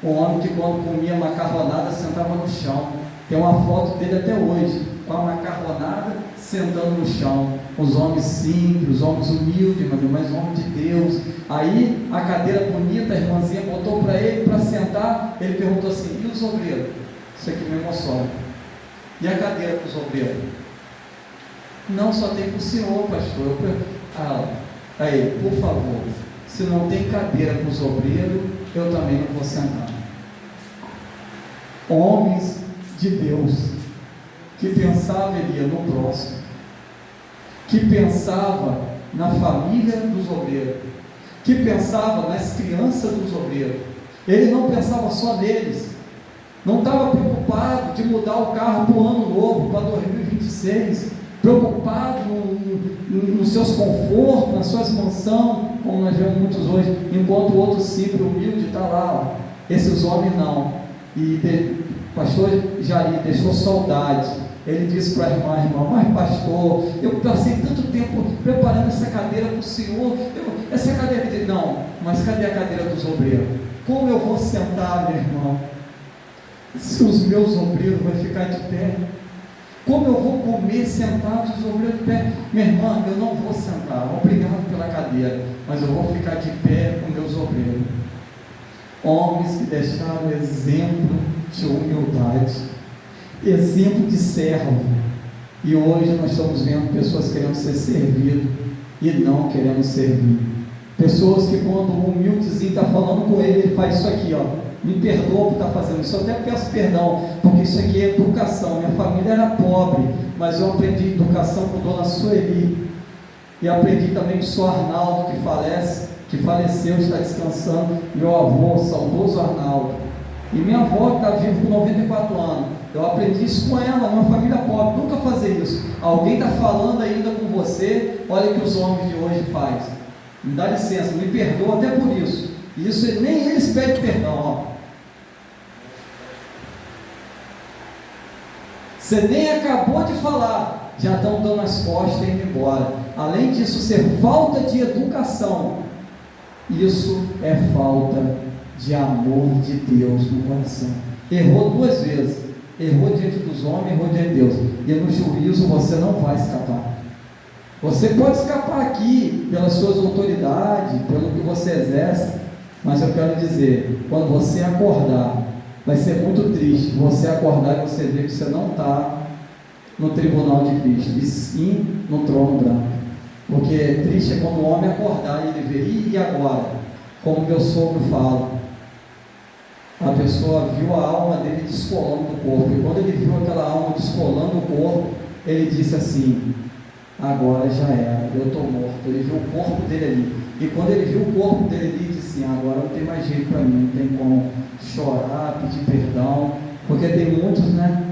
Um homem que quando comia macarronada sentava no chão. Tem uma foto dele até hoje, com a macarronada, sentando no chão. Os homens simples, os homens humildes, mas homens de Deus. Aí a cadeira bonita, a irmãzinha botou para ele para sentar. Ele perguntou assim: e os obreiros? Isso aqui me emociona. E a cadeira para os obreiros? Não, só tem para o senhor, pastor. Aí, por favor, se não tem cadeira para os obreiros, eu também não vou sentar. Homens de Deus, que pensava ele no próximo, que pensava na família dos obreiros, que pensava nas crianças dos obreiros. Ele não pensava só neles, não estava preocupado de mudar o carro para o ano novo, para 2026, preocupado nos seus confortos, nas suas mansões, como nós vemos muitos hoje, enquanto o outro simples, humilde, está lá. Esses homens não. E pastor Jari deixou saudade. Ele disse para a irmã: mas pastor, eu passei tanto tempo preparando essa cadeira para o senhor, essa cadeira dele, não, mas cadê a cadeira dos obreiros? Como eu vou sentar, meu irmão, se os meus obreiros vão ficar de pé? Como eu vou comer sentado e os obreiros de pé? Minha irmã, eu não vou sentar, obrigado pela cadeira, mas eu vou ficar de pé com meus obreiros. Homens que deixaram exemplo de humildade, exemplo de servo. E hoje nós estamos vendo pessoas querendo ser servidas e não querendo servir. Pessoas que, quando o humildezinho está falando com ele, ele faz isso aqui, ó: me perdoa por estar fazendo isso, eu até peço perdão, porque isso aqui é educação. Minha família era pobre, mas eu aprendi educação com Dona Sueli, e aprendi também com o senhor Arnaldo, que faleceu, está descansando, meu avô, saudoso Arnaldo, e minha avó, que está viva com 94 anos. Eu aprendi isso com ela, numa família pobre, nunca fazer isso. Alguém está falando ainda com você, olha o que os homens de hoje fazem: me dá licença, me perdoa até por isso. Isso nem eles pedem perdão, ó. Você nem acabou de falar, já estão dando as costas e indo embora. Além disso ser falta de educação, isso é falta de amor de Deus no coração. Errou duas vezes, errou diante dos homens, errou diante de Deus, e no juízo você não vai escapar. Você pode escapar aqui pelas suas autoridades, pelo que você exerce, mas eu quero dizer, quando você acordar, vai ser muito triste você acordar e você ver que você não está no tribunal de Cristo, e sim no trono branco. Porque triste é quando o homem acordar e ele vê: e agora? Como meu sogro fala, a pessoa viu a alma dele descolando do corpo, e quando ele viu aquela alma descolando do corpo, ele disse assim: agora já era, eu estou morto. Ele viu o corpo dele ali, e quando ele viu o corpo dele, ele disse assim: agora não tem mais jeito para mim, não tem como chorar, pedir perdão, porque tem muitos, né,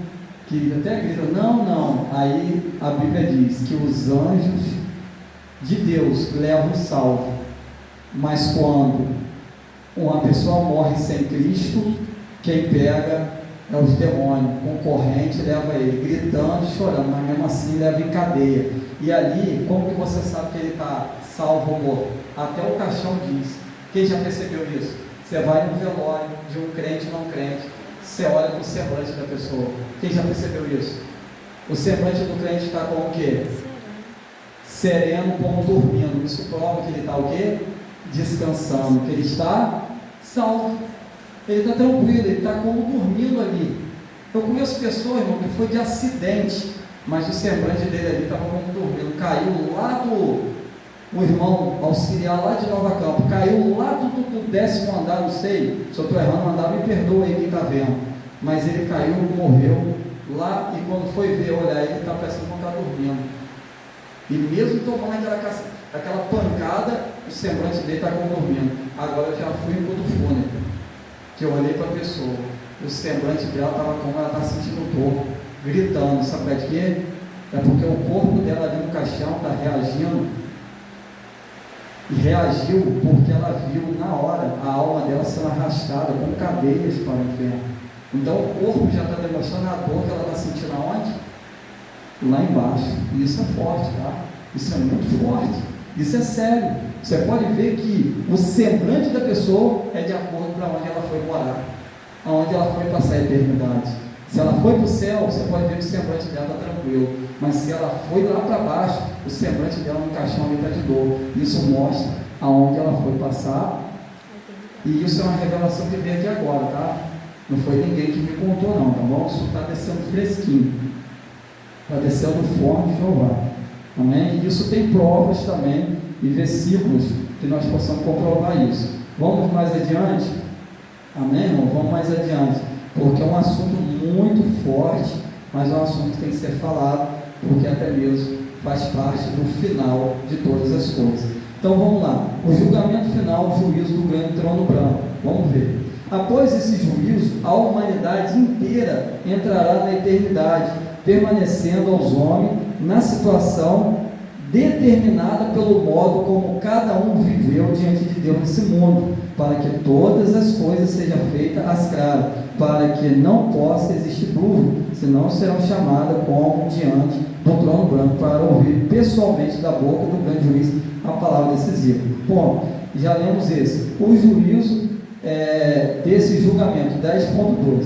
que até gritam: não. Aí a Bíblia diz que os anjos de Deus levam salvo, mas quando uma pessoa morre sem Cristo, quem pega é os demônios, concorrente, leva ele gritando, chorando, mas mesmo assim leva em cadeia. E ali, como que você sabe que ele está salvo ou morto? Até o caixão diz. Quem já percebeu isso? Você vai no velório de um crente ou não crente, você olha para o semblante da pessoa. Quem já percebeu isso? O semblante do crente está como o quê? Sereno, como dormindo. Isso prova que ele está o quê? Descansando, que ele está salvo, ele está tranquilo, ele está como dormindo ali. Eu conheço pessoas, irmão, que foi de acidente, mas o semblante dele ali estava como dormindo, caiu lá o irmão auxiliar lá de Nova Campo, caiu lá do 10º andar, não sei, se eu estou errando o andar, me perdoa aí quem está vendo, mas ele caiu, morreu lá, e quando foi ver, olha, ele está parecendo que está dormindo, e mesmo tomando aquela pancada, o semblante dele está como dormindo. Agora eu já fui em culto fúnebre, que eu olhei para a pessoa, o semblante dela estava como ela está sentindo dor, gritando. Sabe por quê? É porque o corpo dela ali no caixão está reagindo, e reagiu porque ela viu na hora a alma dela sendo arrastada com cadeias para o inferno. Então o corpo já está demonstrando a dor que ela está sentindo aonde? Lá embaixo. E isso é forte, tá? Isso é muito forte, isso é sério. Você pode ver que o semblante da pessoa é de acordo para onde ela foi morar, aonde ela foi passar a eternidade. Se ela foi para o céu, você pode ver que o semblante dela está tranquilo. Mas se ela foi lá para baixo, o semblante dela no caixão ali está de dor. Isso mostra aonde ela foi passar. E isso é uma revelação que veio aqui agora, tá? Não foi ninguém que me contou não, tá bom? Isso está descendo fresquinho. Está descendo o forno de Jeová. Amém? E isso tem provas também e versículos que nós possamos comprovar isso. Vamos mais adiante? Amém, irmão? Vamos mais adiante. Porque é um assunto muito forte, mas é um assunto que tem que ser falado, porque até mesmo faz parte do final de todas as coisas. Então vamos lá. O julgamento final, o juízo do grande trono branco. Vamos ver. Após esse juízo, a humanidade inteira entrará na eternidade, permanecendo aos homens na situação determinada pelo modo como cada um viveu diante de Deus nesse mundo, para que todas as coisas sejam feitas às claras, para que não possa existir dúvida, senão serão chamadas como diante do trono branco, para ouvir pessoalmente da boca do grande juiz a palavra decisiva. Bom, já lemos esse. O juízo desse julgamento, 10.2.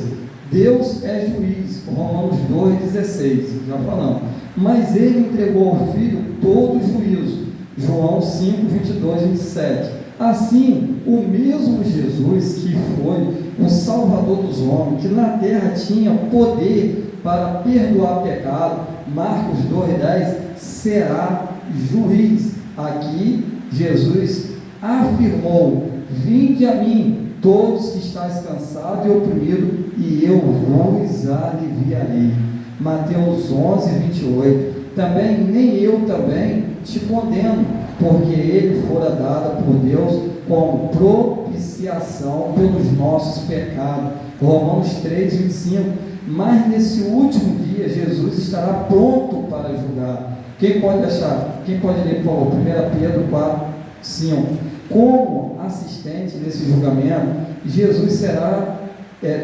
Deus é juiz, Romanos 2,16, já falamos. Mas ele entregou ao Filho todo o juízo, João 5, 22 e 27. Assim, o mesmo Jesus que foi o Salvador dos homens, que na terra tinha poder para perdoar pecado, Marcos 2,10, será juiz. Aqui, Jesus afirmou: vinde a mim, todos que estáis cansados e oprimidos, e eu vos aliviarei. Mateus 11, 28. Também, nem eu também te condeno, porque ele fora dado por Deus como propiciação pelos nossos pecados. Romanos 3, 25. Mas nesse último dia, Jesus estará pronto para julgar. Quem pode achar? Quem pode ler, por favor? 1 Pedro 4, 5. Como assistente nesse julgamento, Jesus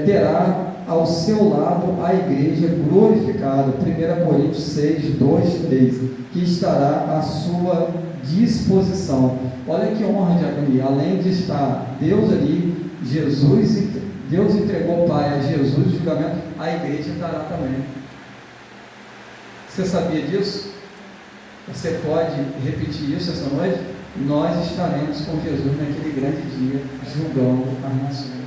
terá ao seu lado a igreja glorificada, 1 Coríntios 6, 2, 3, que estará à sua disposição. Olha que honra de agonia, além de estar Deus ali, Deus entregou o Pai a Jesus, o julgamento, a igreja estará também. Você sabia disso? Você pode repetir isso essa noite? Nós estaremos com Jesus naquele grande dia, julgando as nações.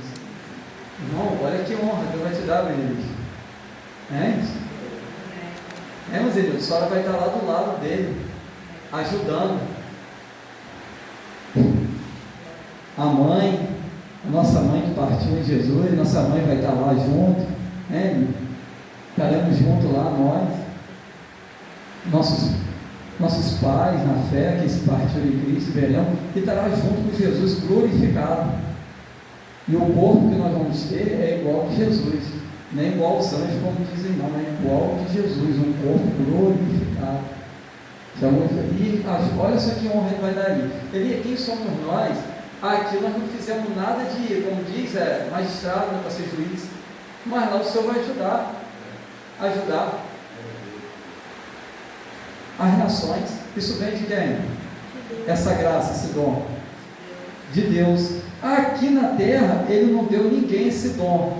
Irmão, olha que honra Deus vai te dar, Benedito. Meus irmãos, a senhora vai estar lá do lado dele, ajudando. A mãe, a nossa mãe que partiu em Jesus, nossa mãe vai estar lá junto, estaremos juntos lá, nossos pais na fé, que se partiram em Cristo, verão, e estará junto com Jesus glorificado. E o corpo que nós vamos ter é igual de Jesus, não é igual aos anjos, como dizem, não, é igual de Jesus, um corpo glorificado. E olha só que honra ele vai dar ali. Ele, quem somos nós? Aqui nós não fizemos nada de, como diz, magistrado, não é para ser juiz, mas lá o Senhor vai ajudar as nações. Isso vem de quem? Essa graça, esse dom de Deus. Aqui na terra, ele não deu ninguém esse dom,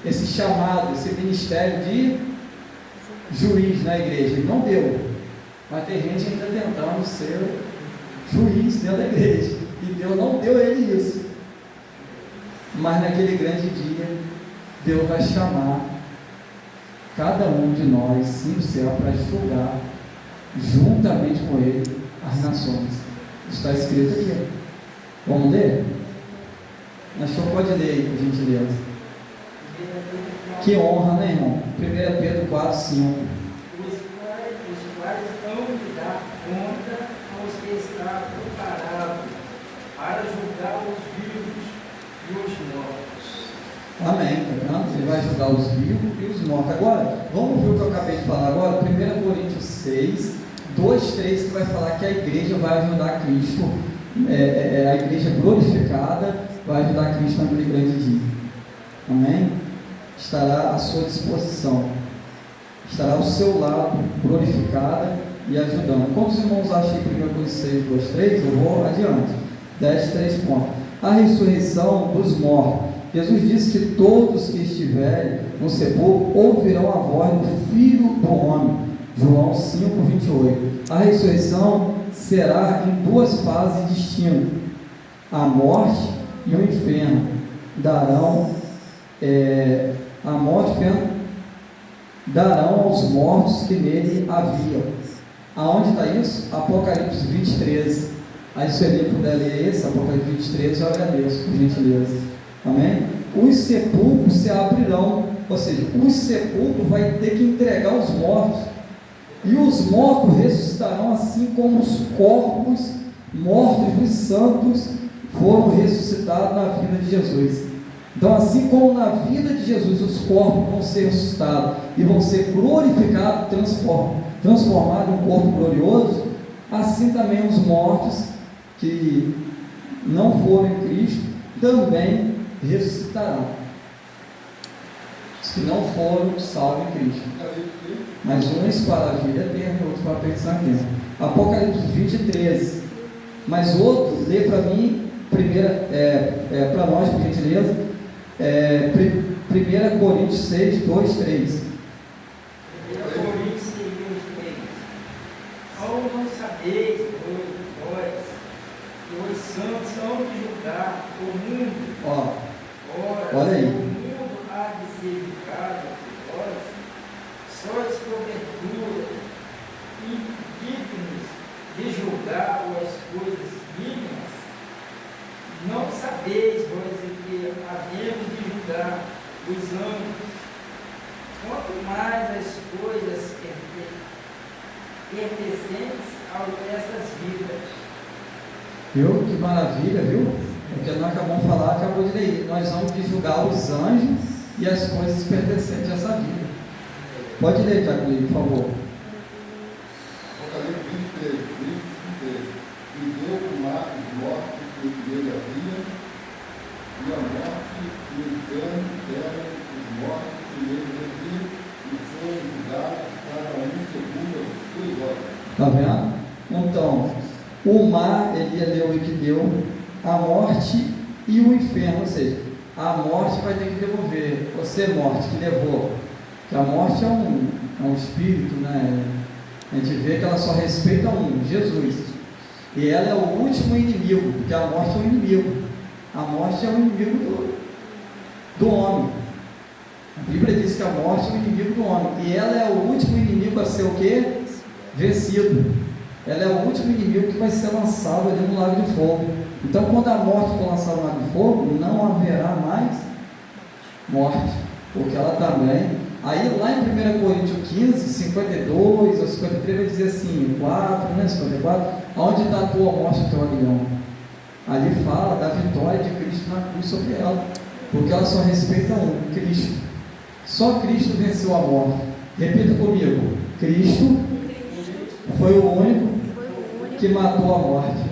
esse chamado, esse ministério de juiz na igreja. Ele não deu, mas tem gente ainda tentando ser juiz dentro da igreja, e Deus não deu ele isso. Mas naquele grande dia, Deus vai chamar cada um de nós, sim, o céu, para julgar juntamente com ele as nações. Está escrito aqui. Vamos ler? Mas só pode ler aí, por gentileza. Que honra, né, irmão? 1 Pedro 4, 5. Os quais vão lhe dar conta aos que estão preparados para julgar os vivos e os mortos. Amém, tá vendo? Ele vai julgar os vivos e os mortos. Agora, vamos ver o que eu acabei de falar agora. 1 Coríntios 6, 2, 3, que vai falar que a igreja vai ajudar Cristo, a igreja glorificada vai ajudar Cristo naquele grande dia. Amém? Estará à sua disposição, estará ao seu lado, glorificada e ajudando. Quantos irmãos acham que 1 Coríntios 6, 2, 3? Eu vou adiante. 10, 3 pontos. A ressurreição dos mortos Jesus disse que todos que estiverem no sepulcro ouvirão a voz do Filho do Homem. João 5:28. A ressurreição será em duas fases distintas. A morte e o inferno darão a morte e o inferno darão aos mortos que nele haviam. Aonde está isso? Apocalipse 20:13. Aí se ele puder ler esse, Apocalipse 20:13, eu agradeço, por gentileza. Amém? Os sepulcros se abrirão, ou seja, os sepulcros vai ter que entregar os mortos, e os mortos ressuscitarão assim como os corpos mortos dos santos foram ressuscitados na vida de Jesus. Então, assim como na vida de Jesus os corpos vão ser ressuscitados e vão ser glorificados, transformados em um corpo glorioso, assim também os mortos que não foram em Cristo também ressuscitarão. Os que não foram salvos em Cristo. Mas uns para a vida eterna e outros para a perdição eterna. Apocalipse 20:13. Mas outro, lê para mim, para nós, por gentileza, 1 Coríntios 6, 2, 3. 1 Coríntios 6, 2, 3. Ou não sabeis, vós, que os santos hão de julgar o mundo. Olha aí. O mundo há de ser julgado por vós, sois porventura indignos de julgar as coisas mínimas. Não sabeis, vós, que havemos de julgar os anjos, quanto mais as coisas pertencentes a essas vidas. Viu? Que maravilha, viu? O que nós acabamos de falar, acabou de ler. Nós vamos de julgar os anjos e as coisas pertencentes a essa vida. Pode ler, Jacqueline, por favor. Apocalipse 23, 23. E deu o mar dos mortos que nele havia, e a morte e o inferno deram os mortos que nele havia, e foram julgados cada um segundo as suas obras. Está vendo? Então, o mar, ele leu e que deu a morte e o inferno, ou seja, a morte vai ter que devolver. Você, morte, que levou. Que a morte é um espírito, né? A gente vê que ela só respeita Jesus. E ela é o último inimigo, porque a morte é um inimigo. A morte é um inimigo do homem. A Bíblia diz que a morte é um inimigo do homem. E ela é o último inimigo a ser o quê? Vencido. Ela é o último inimigo que vai ser lançado ali no lago de fogo. Então, quando a morte for lançada no lago de fogo, não haverá mais morte, porque ela também. Aí, lá em 1 Coríntios 15, 52 ou 53, vai dizer assim, 4, né, 54, onde está a tua morte, o teu aguilhão? Ali fala da vitória de Cristo na cruz sobre ela, porque ela só respeita Cristo. Só Cristo venceu a morte. Repita comigo: Cristo foi o único que matou a morte.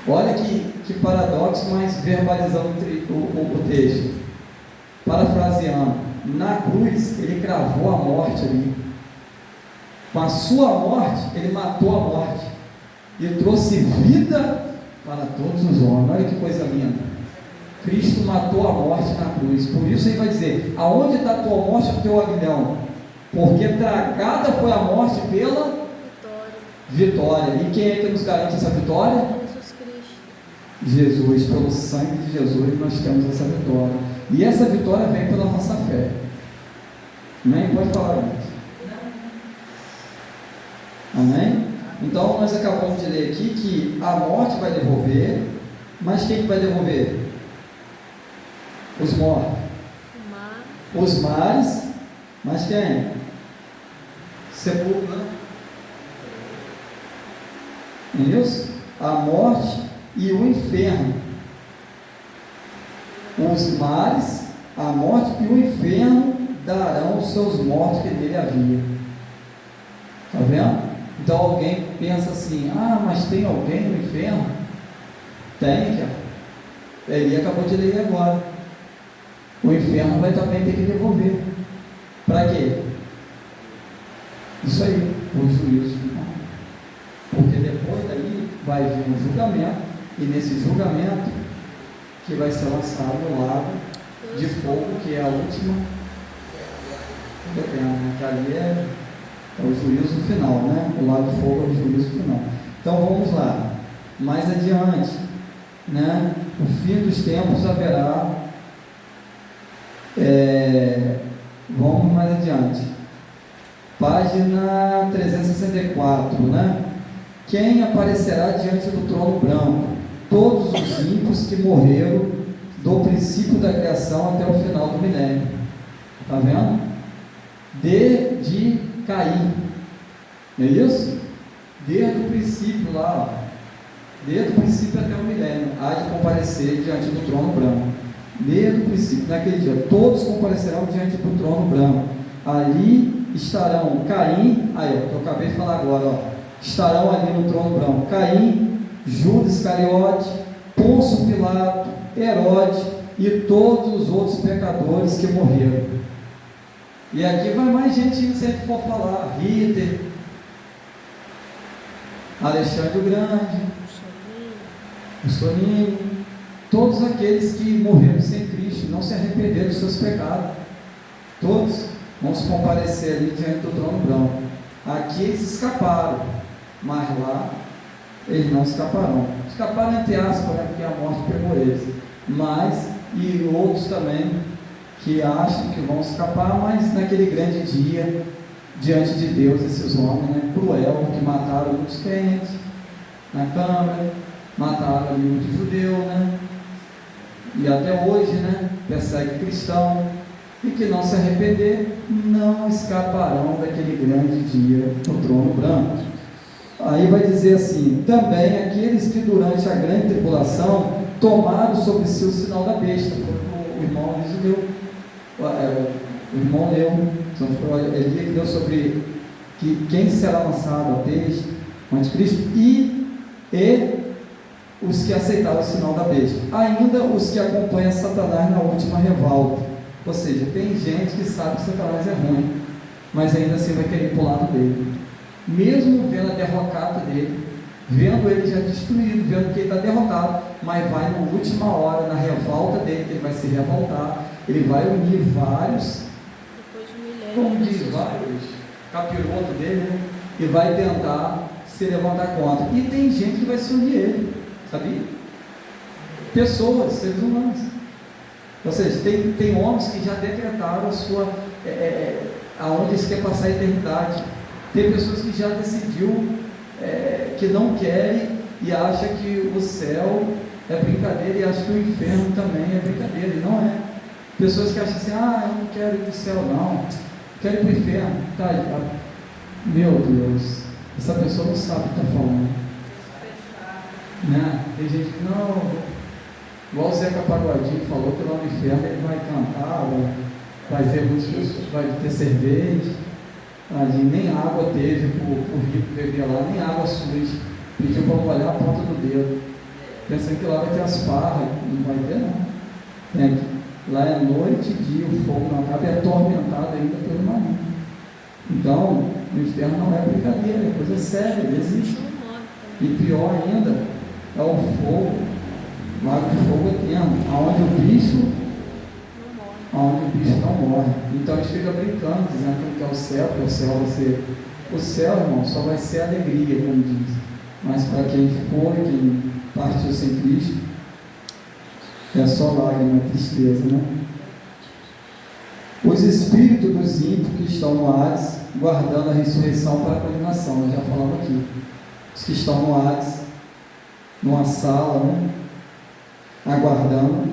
Olha que paradoxo, mas verbalizando o texto. Parafraseando, na cruz ele cravou a morte ali. Com a sua morte, ele matou a morte e trouxe vida para todos os homens. Olha que coisa linda. Cristo matou a morte na cruz. Por isso ele vai dizer: aonde está a tua morte, o teu aguilhão? Porque tragada foi a morte pela vitória. E quem é que nos garante essa vitória? Jesus Cristo. Jesus. Pelo sangue de Jesus nós temos essa vitória. E essa vitória vem pela nossa fé. Amém? Pode falar, gente. Amém? Então nós acabamos de ler aqui que a morte vai devolver, mas quem que vai devolver? Os mortos. Os mares, mas quem? Sepulcro, né? Isso? A morte e o inferno. Os mares, a morte e o inferno darão os seus mortos que nele havia. Está vendo? Então alguém pensa assim: ah, mas tem alguém no inferno? Tem, cara. Ele acabou de ler agora. O inferno vai também ter que devolver. Para quê? Isso aí, o juízo. Porque depois daí vai vir um julgamento, e nesse julgamento que vai ser lançado no lago de fogo, que é a última eterna, né? Que ali é o juízo final, né? O lago de fogo é o juízo final. Então vamos lá, mais adiante, né? O fim dos tempos haverá. Vamos mais adiante. Página 364, né? Quem aparecerá diante do trono branco? Todos os ímpios que morreram do princípio da criação até o final do milênio. Está vendo? De Caim. Não é isso? Desde o princípio lá, ó. Desde o princípio até o milênio, há de comparecer diante do trono branco. Desde o princípio, naquele dia, todos comparecerão diante do trono branco. Ali estarão Caim, aí eu acabei de falar agora, ó, estarão ali no trono branco Caim, Judas Iscariote, Pôncio Pilato, Herodes e todos os outros pecadores que morreram. E aqui vai mais gente se a gente for falar, Hitler, Alexandre o Grande, Mussolini, todos aqueles que morreram sem Cristo, não se arrependeram dos seus pecados, todos vão se comparecer ali diante do trono branco. Aqui eles escaparam, mas lá eles não escaparão. Escaparam entre aspas, né, porque a morte pegou eles, mas e outros também que acham que vão escapar, mas naquele grande dia diante de Deus, esses homens, né, cruel, que mataram muitos crentes na Câmara, mataram ali muitos judeus, né, e até hoje, né, persegue cristão, e que não se arrepender, não escaparão daquele grande dia no trono branco. Aí vai dizer assim: também aqueles que durante a grande tribulação tomaram sobre si o sinal da besta. O irmão Luiz deu, o irmão leu, ele deu sobre quem será lançado a besta, o anticristo, e os que aceitaram o sinal da besta, ainda os que acompanham Satanás na última revolta. Ou seja, tem gente que sabe que Satanás é ruim, mas ainda assim vai querer ir para o lado dele, mesmo vendo a derrocata dele, vendo ele já destruído, vendo que ele está derrotado, mas vai na última hora, na revolta dele, que ele vai se revoltar, ele vai unir vários, como diz, vários capirotos dele, né? E vai tentar se levantar contra. E tem gente que vai se unir a ele, sabia? Pessoas, seres humanos. Ou seja, tem homens que já decretaram a sua, aonde eles querem passar a eternidade. Tem pessoas que já decidiu que não querem e acham que o céu é brincadeira e acham que o inferno também é brincadeira, e não é. Pessoas que acham assim: eu não quero ir para o céu não, quero ir para o inferno. Tá, meu Deus, essa pessoa não sabe o que está falando, né? Tem gente que não, igual o Zeca Pagodinho falou que lá no inferno ele vai cantar, vai ver muitas pessoas, vai ter cerveja, ali nem água teve para o rico beber lá, nem água suja, pediu para molhar a ponta do dedo, pensando que lá vai ter as farras, não vai ter não. Lá é noite e dia, o fogo não acaba, é atormentado ainda pelo maligno. Então, o inferno não é brincadeira, é coisa séria, ele existe. E pior ainda, é o fogo, lago de fogo eterno, onde o bicho não morre. Então a gente fica brincando, dizendo que é o céu, que o céu vai ser. O céu, irmão, só vai ser alegria, como diz. Mas para quem ficou e quem partiu sem Cristo, é só lágrima, tristeza, né? Os espíritos dos ímpios que estão no Hades, guardando a ressurreição para a condenação, nós já falamos aqui. Os que estão no Hades, numa sala, né? Aguardando,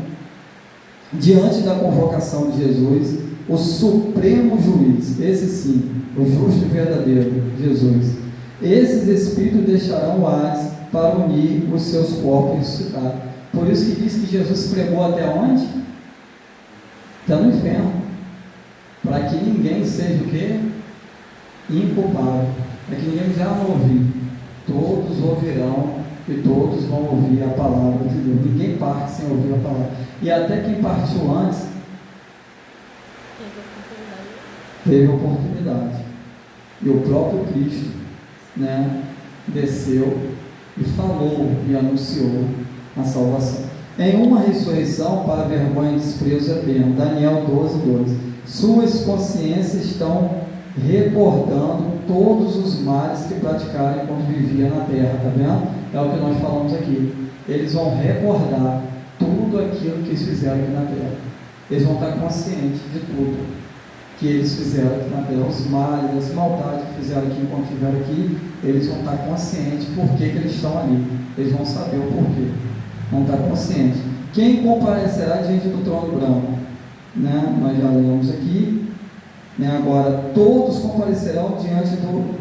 diante da convocação de Jesus, o supremo juiz, esse sim, o justo e verdadeiro, Jesus. Esses espíritos deixarão o Hades para unir os seus corpos ressuscitados. Por isso que diz que Jesus pregou até onde? Até no inferno, para que ninguém seja o quê? Inculpado, para que ninguém já não ouvir. Todos ouvirão e todos vão ouvir a palavra de Deus. Ninguém parte sem ouvir a palavra. E até quem partiu antes teve oportunidade. E o próprio Cristo, né, desceu e falou e anunciou a salvação. em uma ressurreição para vergonha e desprezo eterno. Daniel 12:12. Suas consciências estão recordando todos os males que praticaram enquanto vivia na terra, está vendo? É o que nós falamos aqui. Eles vão recordar tudo aquilo que eles fizeram aqui na terra. Eles vão estar conscientes de tudo que eles fizeram aqui na terra, os males, as maldades que fizeram aqui enquanto estiveram aqui. Eles vão estar conscientes por que eles estão ali. Eles vão saber o porquê. Vão estar conscientes. Quem comparecerá diante do trono branco? Né? Nós já lemos aqui. Né? Agora, todos comparecerão diante do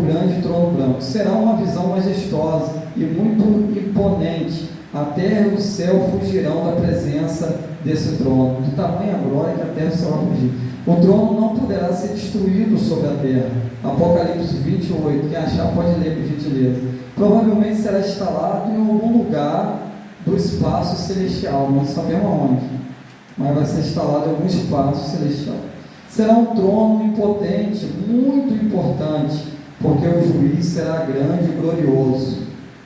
grande trono branco. Será uma visão majestosa e muito imponente. A terra e o céu fugirão da presença desse trono, de tamanha glória que a terra e o céu vão fugir. O trono não poderá ser destruído sobre a terra. Apocalipse 28, quem achar pode ler por gentileza. Provavelmente será instalado em algum lugar do espaço celestial, não sabemos aonde, mas vai ser instalado em algum espaço celestial. Será um trono impotente, muito importante, porque o juiz será grande e glorioso,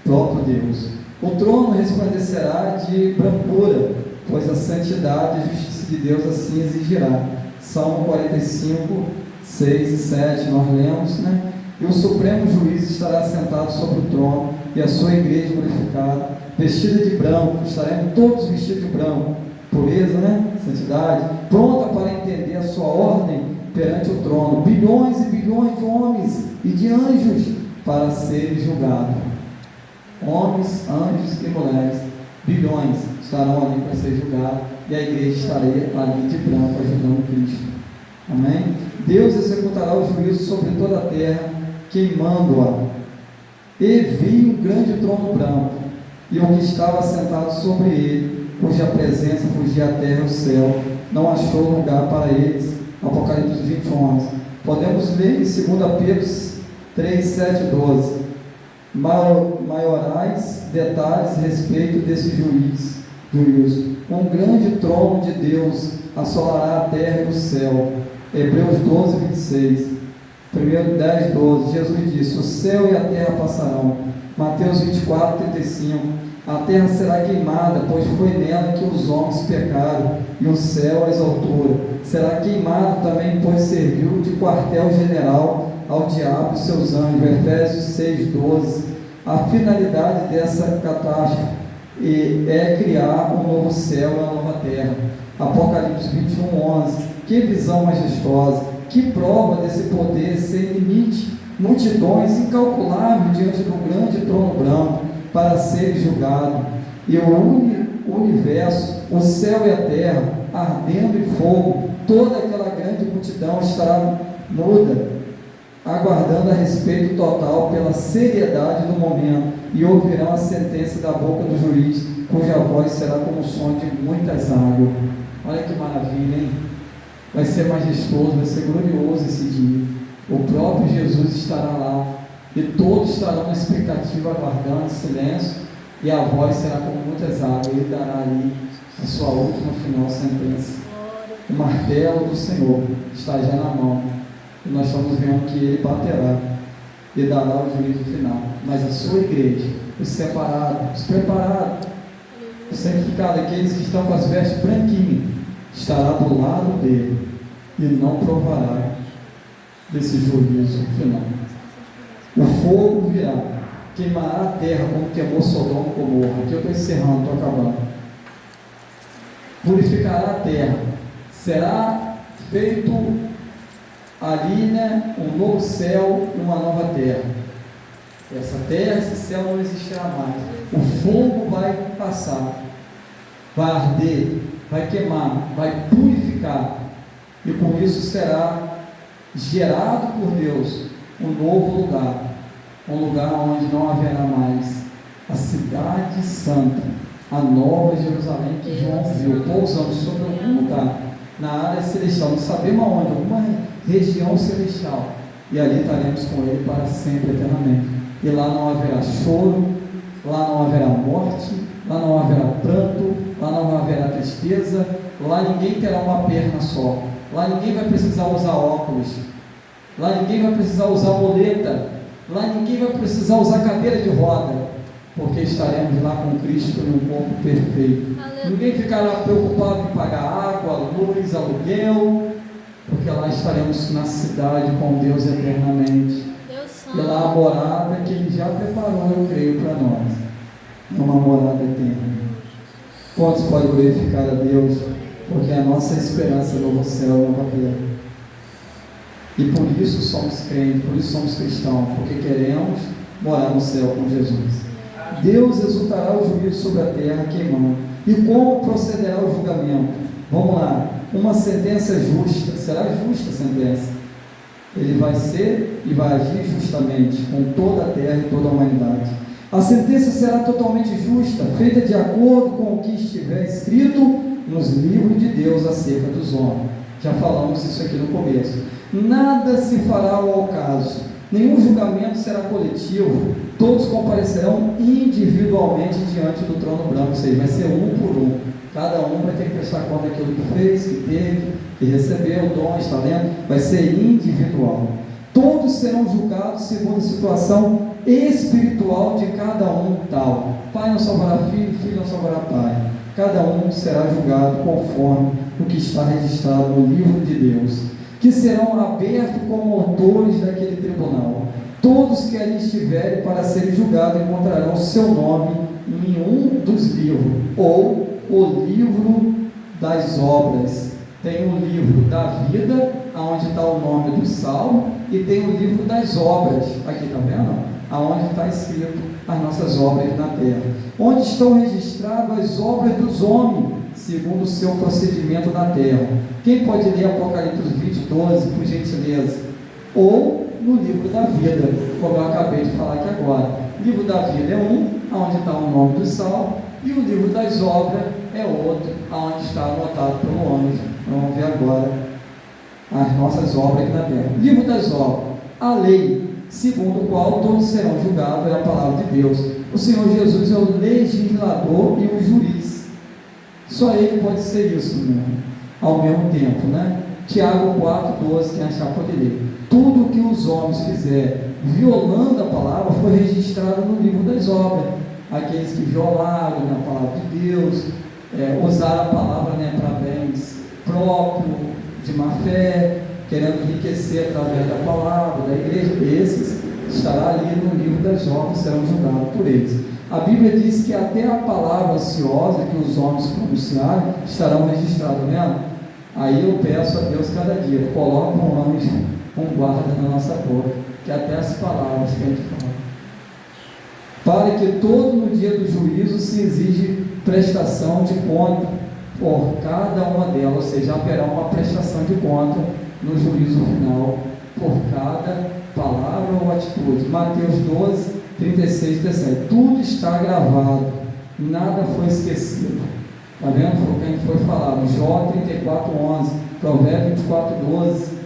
próprio Deus. O trono resplandecerá de brancura, pois a santidade e a justiça de Deus assim exigirá. Salmo 45, 6 e 7, nós lemos, né? E o supremo juiz estará sentado sobre o trono, e a sua igreja glorificada, vestida de branco, estaremos todos vestidos de branco, pureza, né? Santidade, pronta para entender a sua ordem perante o trono, bilhões e bilhões de homens e de anjos para serem julgados. Homens, anjos e mulheres, bilhões estarão ali para ser julgados, e a igreja estaria ali de branco ajudando Cristo. Amém? Deus executará o juízo sobre toda a terra, queimando-a. E vi um grande trono branco, e o que estava sentado sobre ele, cuja presença fugia a terra e o céu, não achou lugar para eles. Apocalipse 21. Podemos ler em 2 Pedro 3, 7 e 12. Maiorais detalhes a respeito desse juízo. Um grande trono de Deus assolará a terra e o céu. Hebreus 12, 26. 10, 12. Jesus disse: o céu e a terra passarão. Mateus 24, 35. A terra será queimada, pois foi nela que os homens pecaram, e o céu as alturas. Será queimado também, pois serviu de quartel-general ao diabo e seus anjos. Efésios 6, 12. A finalidade dessa catástrofe é criar um novo céu e uma nova terra. Apocalipse 21, 11. Que visão majestosa, que prova desse poder sem limite, multidões incalculáveis diante do grande trono branco para serem julgados, e o universo, o céu e a terra ardendo em fogo, toda aquela grande multidão estará muda, aguardando a respeito total pela seriedade do momento, e ouvirão a sentença da boca do juiz, cuja voz será como o som de muitas águas. Olha que maravilha, hein? Vai ser majestoso, vai ser glorioso esse dia. O próprio Jesus estará lá, e todos estarão na expectativa, aguardando em silêncio, e a voz será como muitas águas. Ele dará ali a sua última final sentença. O martelo do Senhor está já na mão, e nós estamos vendo que ele baterá e dará o juízo final. Mas a sua igreja, os separados, os preparados, os santificados, aqueles que estão com as vestes branquinhas, estará do lado dele e não provará desse juízo final. O fogo virá, queimará a terra como queimou Sodoma e Gomorra. Aqui eu estou encerrando, estou acabando. Purificará a terra, será feito ali, né, um novo céu e uma nova terra. Essa terra, esse céu não existirá mais. O fogo vai passar, vai arder, vai queimar, vai purificar, e com isso será gerado por Deus um novo lugar, um lugar onde não haverá mais a cidade santa, a nova Jerusalém que João viu pousando sobre algum lugar na área celestial, não sabemos aonde, alguma região celestial, e ali estaremos com ele para sempre, eternamente. E lá não haverá choro, lá não haverá morte, lá não haverá pranto, lá não haverá tristeza, lá ninguém terá uma perna só, lá ninguém vai precisar usar óculos, lá ninguém vai precisar usar muleta, lá ninguém vai precisar usar cadeira de roda, porque estaremos lá com Cristo num corpo perfeito. Aleluia. Ninguém ficará preocupado em pagar água, luz, aluguel, porque lá estaremos na cidade com Deus eternamente. Deus E lá a morada que Ele já preparou, eu creio, para nós. É uma morada eterna. Quantos podem glorificar a Deus? Porque a nossa esperança é novo céu e nova terra. E por isso somos crentes, por isso somos cristãos, porque queremos morar no céu com Jesus. Deus exultará o juízo sobre a terra queimando. E como procederá o julgamento? Vamos lá. Uma sentença justa, será justa a sentença. Ele vai ser e vai agir justamente com toda a terra e toda a humanidade. A sentença será totalmente justa, feita de acordo com o que estiver escrito nos livros de Deus acerca dos homens. Já falamos isso aqui no começo. Nada se fará ao acaso, nenhum julgamento será coletivo, todos comparecerão individualmente diante do trono branco, ou seja, vai ser um por um, cada um vai ter que prestar conta daquilo que fez, que teve, que recebeu, dons, talento, vai ser individual. Todos serão julgados segundo a situação espiritual de cada um tal. Pai não salvará filho, filho não salvará pai. Cada um será julgado conforme o que está registrado no livro de Deus, que serão abertos como autores daquele tribunal. Todos que ali estiverem para serem julgados encontrarão seu nome em um dos livros, ou o livro das obras. Tem o livro da vida, onde está o nome do salmo, e tem o livro das obras, aqui está vendo? Aonde está escrito as nossas obras na terra, onde estão registradas as obras dos homens, segundo o seu procedimento na terra. Quem pode ler Apocalipse 20, 12, por gentileza? Ou no livro da vida, como eu acabei de falar aqui agora. O livro da vida é um, onde está o nome do salmo, e o livro das obras é outro, onde está anotado pelo anjo. Vamos ver agora as nossas obras aqui na terra. Livro das obras, a lei, segundo o qual todos serão julgados, é a palavra de Deus. O Senhor Jesus é o legislador e o juiz. Só Ele pode ser isso, né? Ao mesmo tempo, né? Tiago 4,12, quem achar pode ler. Tudo o que os homens fizerem violando a palavra foi registrado no livro das obras. Aqueles que violaram, né, a palavra de Deus, usaram a palavra, né, para bens próprios, de má fé, querendo enriquecer através da palavra, da igreja, esses estará ali no livro das obras, serão julgados por eles. A Bíblia diz que até a palavra ociosa que os homens pronunciaram estarão registrados, vendo? Aí eu peço a Deus cada dia, coloca um anjo, um guarda na nossa boca, que até as palavras que a gente fala, para que todo no dia do juízo se exige prestação de conta por cada uma delas, ou seja, haverá uma prestação de conta no juízo final por cada palavra ou atitude. Mateus 12, 36, 17. Tudo está gravado, nada foi esquecido. Está vendo? Foi quem foi falado. Jó 34, 11, Provérbios 24, 12.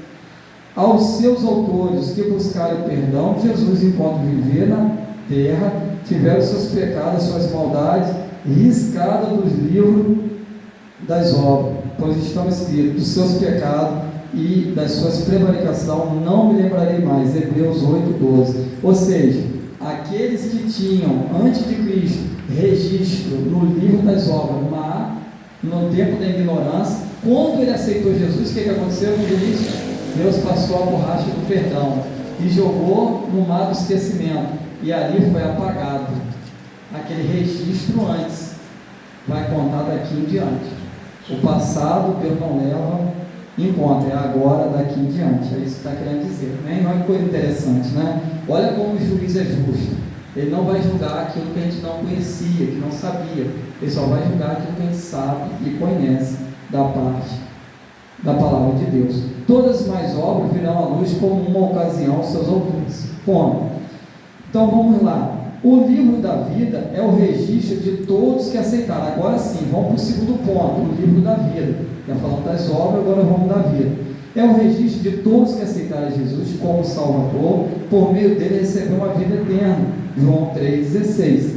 Aos seus autores que buscaram perdão, Jesus, enquanto viver na terra, tiveram seus pecados, suas maldades riscadas dos livros das obras, pois estão escritos: dos seus pecados e das suas prevaricações não me lembrarei mais. Hebreus 8, 12. Ou seja, aqueles que tinham antes de Cristo registro no livro das obras, mas no tempo da ignorância, quando ele aceitou Jesus, o que aconteceu no início? Deus passou a borracha do perdão e jogou no mar do esquecimento, e ali foi apagado aquele registro antes, vai contar daqui em diante. O passado Deus não leva em conta, é agora, daqui em diante. É isso que está querendo dizer, né? Não é coisa interessante, né? Olha como o juiz é justo. Ele não vai julgar aquilo que a gente não conhecia, que não sabia. Ele só vai julgar aquilo que a gente sabe e conhece da parte da palavra de Deus. Todas as mais obras virão à luz como uma ocasião aos seus autores. Ponto. Então vamos lá. O livro da vida é o registro de todos que aceitaram. Agora sim, vamos para o segundo ponto, o livro da vida. Já falamos das obras, agora vamos da vida. É o registro de todos que aceitaram Jesus como Salvador, por meio dele receber uma vida eterna. João 3,16.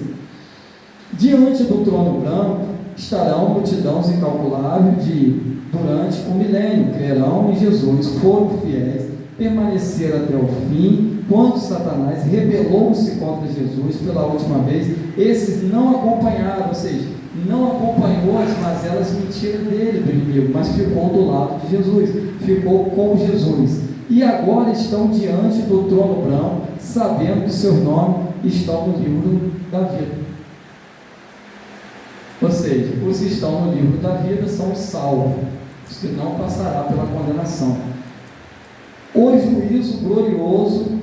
Diante do trono branco estarão multidões incalculáveis durante o milênio, crerão em Jesus, foram fiéis, permaneceram até o fim. Quando Satanás rebelou-se contra Jesus pela última vez, esses não acompanharam, ou seja, não acompanhou as mazelas mentiras dele, do inimigo, mas ficou do lado de Jesus, ficou com Jesus. E agora estão diante do trono branco, sabendo que seus nomes estão no livro da vida. Ou seja, os que estão no livro da vida são os salvos, os que não passará pela condenação. O juiz glorioso,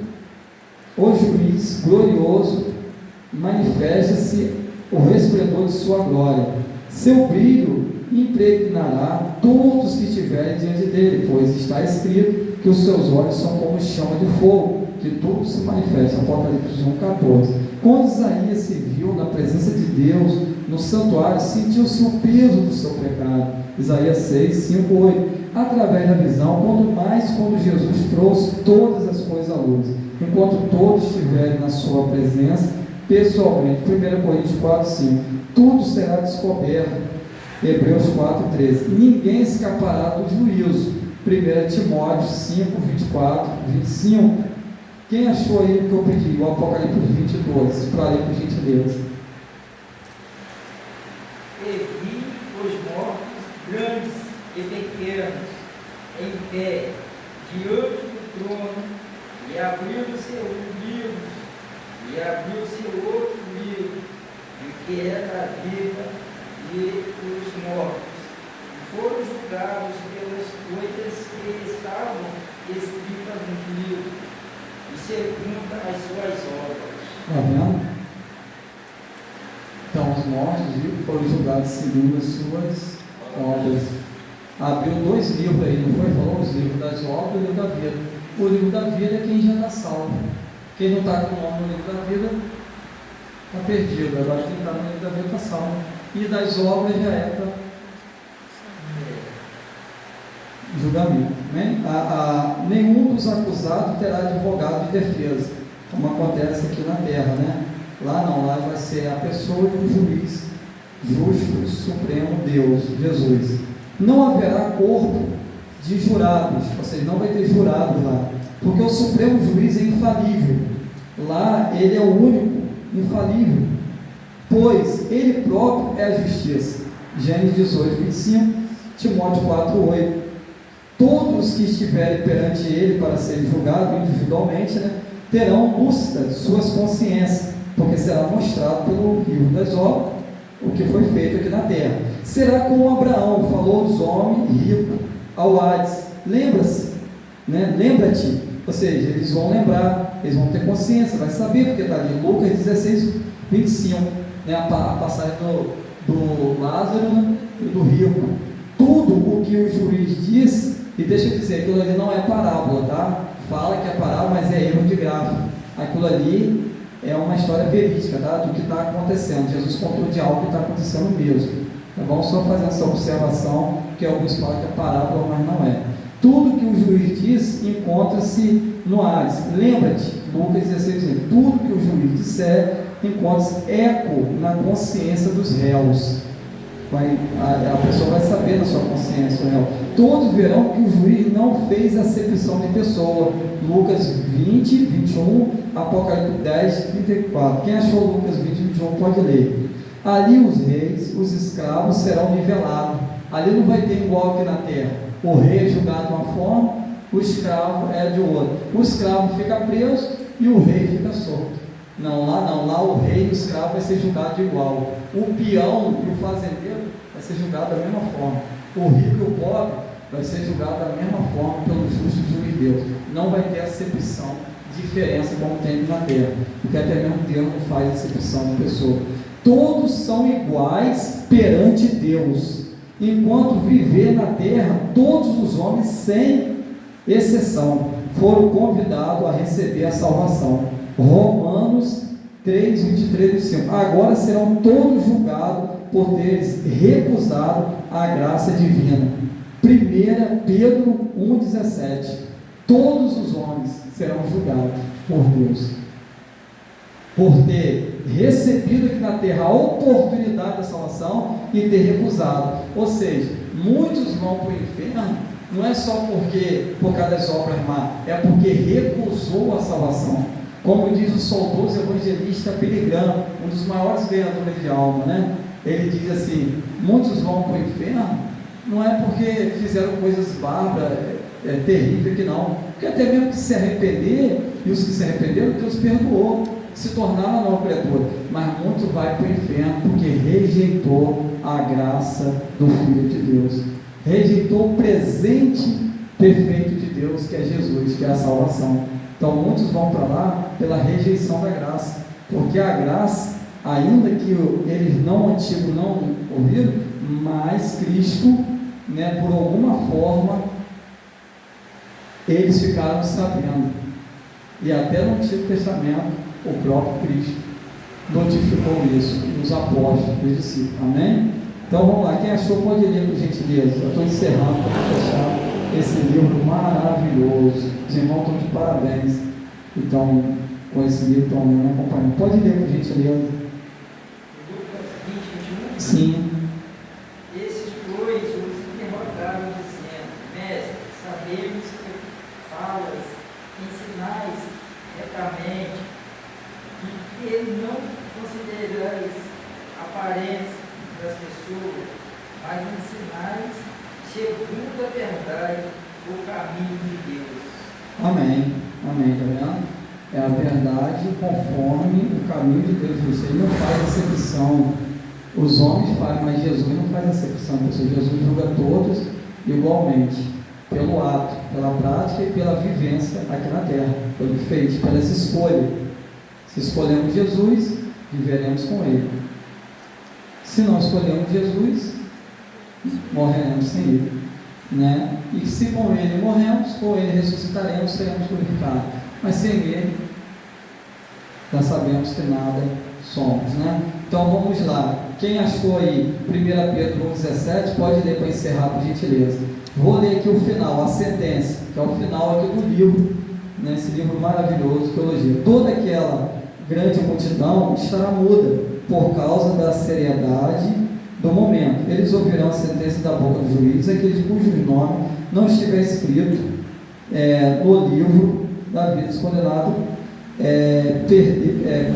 manifesta-se o resplendor de sua glória. Seu brilho impregnará todos que estiverem diante dele, pois está escrito que os seus olhos são como chama de fogo, que tudo se manifesta. Apocalipse 1,14. Quando Isaías se viu na presença de Deus no santuário, sentiu-se o peso do seu pecado. Isaías 6, 5, 8. Através da visão, quando Jesus trouxe todas as coisas à luz, enquanto todos estiverem na sua presença, pessoalmente. 1 Coríntios 4, 5. Tudo será descoberto. Hebreus 4, 13. Ninguém escapará do juízo. 1 Timóteo 5, 24, 25. Quem achou aí o que eu pedi? O Apocalipse 20, 12. Para ler, por gentileza. E vi os mortos, grandes e pequenos, em pé, diante do trono, e abriu-se um livro, e abriu-se outro livro, e que é da vida e os mortos. E foram julgados pelas coisas que estavam escritas no livro, e segundo as suas obras. Está vendo? Então, os mortos foram julgados segundo as suas obras. Abriu 2 livros aí, não foi? Falou os livros das obras e o livro da vida. O livro da vida é quem já está salvo. Quem não está com o nome no livro da vida está perdido. Agora quem está no livro da vida está salvo. E das obras já é para julgamento. Né? Nenhum dos acusados terá advogado de defesa, como acontece aqui na terra. Né? Lá não, lá vai ser a pessoa do juiz justo, supremo Deus, Jesus. Não haverá corpo de jurados, ou seja, não vai ter jurados lá, porque o supremo juiz é infalível. Lá ele é o único infalível, pois ele próprio é a justiça. Gênesis 18, 25, Timóteo 4, 8. Todos que estiverem perante ele para serem julgados individualmente, né, terão lúcida suas consciências, porque será mostrado pelo livro das obras o que foi feito aqui na terra. Será como Abraão falou dos homens ricos ao Hades. Lembra-se, né? Lembra-te. Ou seja, eles vão lembrar, eles vão ter consciência, vai saber, porque está ali, Lucas 16, 25, né? A passagem do Lázaro, né? E do rico. Tudo o que o juiz diz, e deixa eu dizer, aquilo ali não é parábola, tá? Fala que é parábola, mas é erro de gráfico. Aquilo ali é uma história verídica, tá? Do que está acontecendo. Jesus contou de algo que está acontecendo mesmo. Tá bom? Só fazendo essa observação, que alguns falam que é parábola, mas não é. Tudo que o juiz diz encontra-se no Hades. Lembra-te, Lucas 16, tudo que o juiz disser encontra-se eco na consciência dos réus. A pessoa vai saber na sua consciência o réu. Todos verão que o juiz não fez acepção de pessoa. Lucas 20, 21, Apocalipse 10, 34. Quem achou Lucas 20, 21 pode ler. Ali os reis, os escravos serão nivelados. Ali não vai ter igual aqui na terra. O rei é julgado de uma forma, o escravo é de outra. O escravo fica preso e o rei fica solto. Não, lá o rei e o escravo vai ser julgado de igual. O peão e o fazendeiro vai ser julgado da mesma forma. O rico e o pobre vai ser julgado da mesma forma pelo justo juiz de Deus. Não vai ter acepção, diferença como tem na terra, porque até mesmo Deus não faz acepção de pessoa. Todos são iguais perante Deus. Enquanto viver na terra, todos os homens, sem exceção, foram convidados a receber a salvação. Romanos 3, 23 e 25. Agora serão todos julgados por teres recusado a graça divina. 1 Pedro 1,17. Todos os homens serão julgados por Deus, por ter recebido aqui na terra a oportunidade da salvação e ter recusado. Ou seja, muitos vão para o inferno não é só por causa das obras más, é porque recusou a salvação. Como diz o saudoso evangelista Billy Graham, um dos maiores ganhadores de alma, né? Ele diz assim: muitos vão para o inferno, não é porque fizeram coisas bárbaras, terríveis, que não, porque até mesmo que se arrepender, e os que se arrependeram, Deus perdoou, se tornaram nova criatura, mas muito vai para o inferno porque rejeitou a graça do Filho de Deus, rejeitou o presente perfeito de Deus, que é Jesus, que é a salvação. Então muitos vão para lá pela rejeição da graça, porque a graça, ainda que eles não antigos não ouviram, mas Cristo, né, por alguma forma, eles ficaram sabendo, e até no Antigo Testamento, o próprio Cristo notificou isso, nos apóstolos, nos discípulos, amém? Então vamos lá, quem achou pode ler por gentileza. Eu estou encerrando para fechar esse livro maravilhoso, os irmãos estão de parabéns, então com esse livro estão me acompanhando, pode ler por gentileza. Lucas 20, 21. Sim. Esses, pois, os interrogaram, dizendo: Mestre, sabemos que falas, ensinais retamente, e que não considerais a aparência das pessoas, mas ensinais, segundo a verdade, o caminho de Deus. Amém, amém, tá vendo? É a verdade conforme o caminho de Deus. Ele não faz acepção. Os homens fazem, mas Jesus não faz acepção. Jesus julga todos igualmente, pelo ato, pela prática e pela vivência aqui na terra, pelo que fez, pelas escolhas. Se escolhemos Jesus, viveremos com Ele. Se não escolhemos Jesus, morreremos sem Ele, né? E se com Ele morremos, com Ele ressuscitaremos, seremos glorificados. Mas sem Ele, já sabemos que nada somos, né? Então vamos lá. Quem achou aí 1 Pedro 1,17, pode ler para encerrar, por gentileza. Vou ler aqui o final, a sentença, que é o final aqui do livro, né? Esse livro maravilhoso, Teologia. Toda aquela grande multidão estará muda por causa da seriedade do momento. Eles ouvirão a sentença da boca do juiz, aqueles cujo nome não estiver escrito no livro da vida,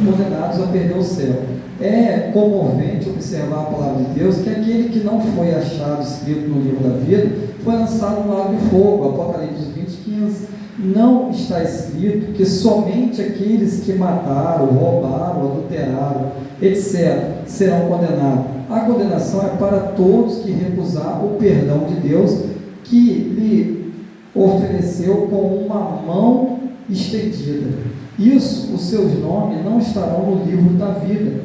condenados a perder o céu. É comovente observar a palavra de Deus, que aquele que não foi achado escrito no livro da vida foi lançado no lago de fogo. Apocalipse 20:15. Não está escrito que somente aqueles que mataram, roubaram, adulteraram, etc., serão condenados. A condenação é para todos que recusar o perdão de Deus, que lhe ofereceu com uma mão estendida. Isso, os seus nomes não estarão no livro da vida.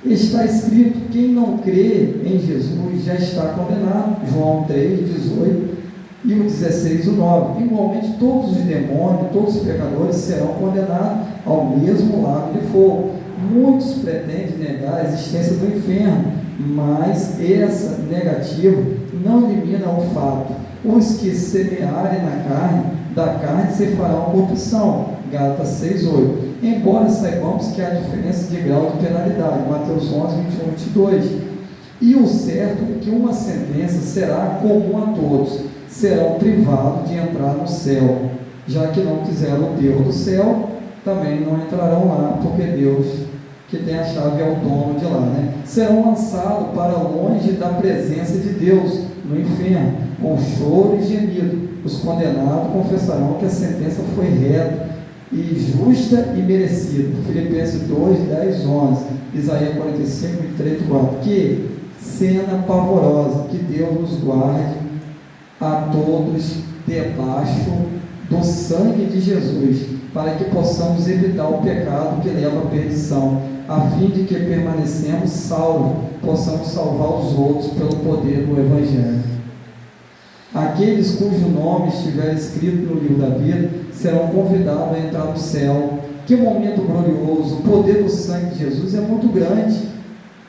Está escrito: quem não crê em Jesus já está condenado. João 3:18 e o 16, o 9. Igualmente todos os demônios, todos os pecadores serão condenados ao mesmo lago de fogo. Muitos pretendem negar a existência do inferno, mas essa negativa não elimina o fato: os que semearem na carne, da carne se farão corrupção. Gálatas 6:8. Embora saibamos que há diferença de grau de penalidade, Mateus 11:21-22. E o certo é que uma sentença será comum a todos: serão privados de entrar no céu, já que não quiseram o Deus do céu, também não entrarão lá, porque Deus, que tem a chave, é o dono de lá, né? Serão lançados para longe da presença de Deus, no inferno, com choro e gemido. Os condenados confessarão que a sentença foi reta e justa e merecida. Filipenses 2:10-11, Isaías 45:3-4. Que cena pavorosa! Que Deus nos guarde a todos debaixo do sangue de Jesus, para que possamos evitar o pecado que leva à perdição, a fim de que permanecemos salvos, possamos salvar os outros pelo poder do Evangelho. Aqueles cujo nome estiver escrito no livro da vida serão convidados a entrar no céu. Que momento glorioso! O poder do sangue de Jesus é muito grande.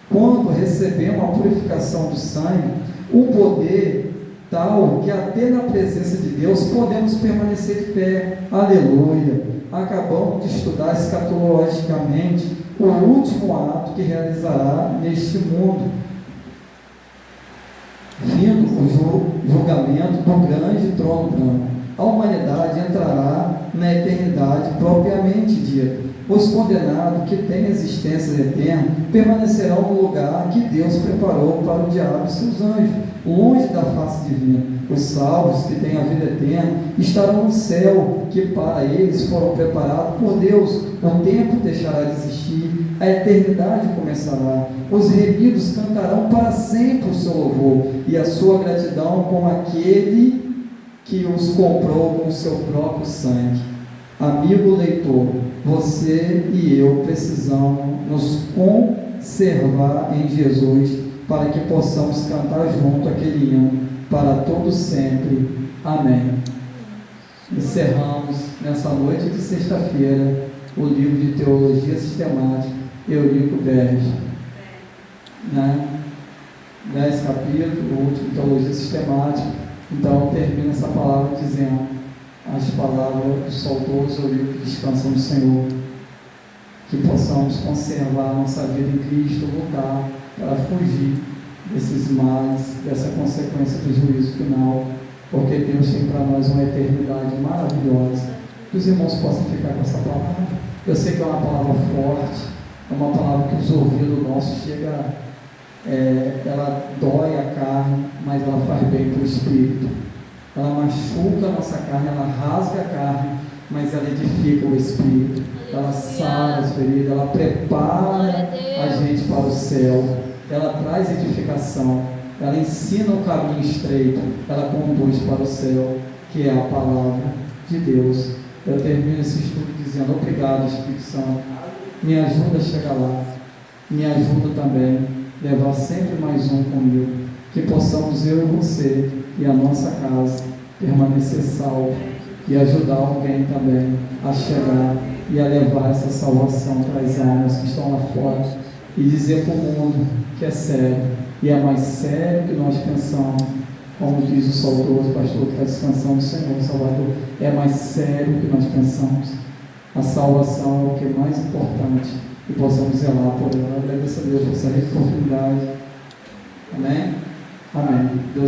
Quando recebemos a purificação do sangue, o poder tal que até na presença de Deus podemos permanecer de pé. Aleluia! Acabamos de estudar escatologicamente o último ato que realizará neste mundo. vindo o julgamento do grande trono branco. A humanidade entrará na eternidade propriamente dita. Os condenados que têm existência eterna permanecerão no lugar que Deus preparou para o diabo e seus anjos, longe da face divina. Os salvos que têm a vida eterna estarão no céu, que para eles foram preparados por Deus. O tempo deixará de existir, a eternidade começará. Os remidos cantarão para sempre o seu louvor e a sua gratidão com aquele que os comprou com o seu próprio sangue. Amigo leitor, você e eu precisamos nos conservar em Jesus para que possamos cantar junto aquele hino para todo sempre. Amém. Encerramos nessa noite de sexta-feira o livro de Teologia Sistemática, Eurico Berge, 10 capítulos, o último Teologia Sistemática. Então termina essa palavra dizendo as palavras do saudoso Eurico: descansa no Senhor, que possamos conservar nossa vida em Cristo, lutar para fugir desses males, dessa consequência do juízo final, porque Deus tem para nós uma eternidade maravilhosa. Que os irmãos possam ficar com essa palavra. Eu sei que é uma palavra forte, é uma palavra que os ouvidos nossos chegam, ela dói a carne, mas ela faz bem para o espírito. Ela machuca a nossa carne, ela rasga a carne, mas ela edifica o espírito. Ela sara as feridas, ela prepara a gente para o céu. Ela traz edificação, ela ensina o caminho estreito, ela conduz para o céu, que é a palavra de Deus. Eu termino esse estudo dizendo: obrigado, Espírito Santo, me ajuda a chegar lá, me ajuda também, levar sempre mais um comigo, que possamos eu e você e a nossa casa permanecer salvo e ajudar alguém também a chegar e a levar essa salvação para as almas que estão lá fora, e dizer para o mundo que é sério, e é mais sério que nós pensamos, como diz o saudoso pastor que está descansando no Senhor, Salvador, é mais sério que nós pensamos. A salvação é o que é mais importante, e possamos zelar por ela. Agradeço a Deus por essa oportunidade. Amém? Amém. Deus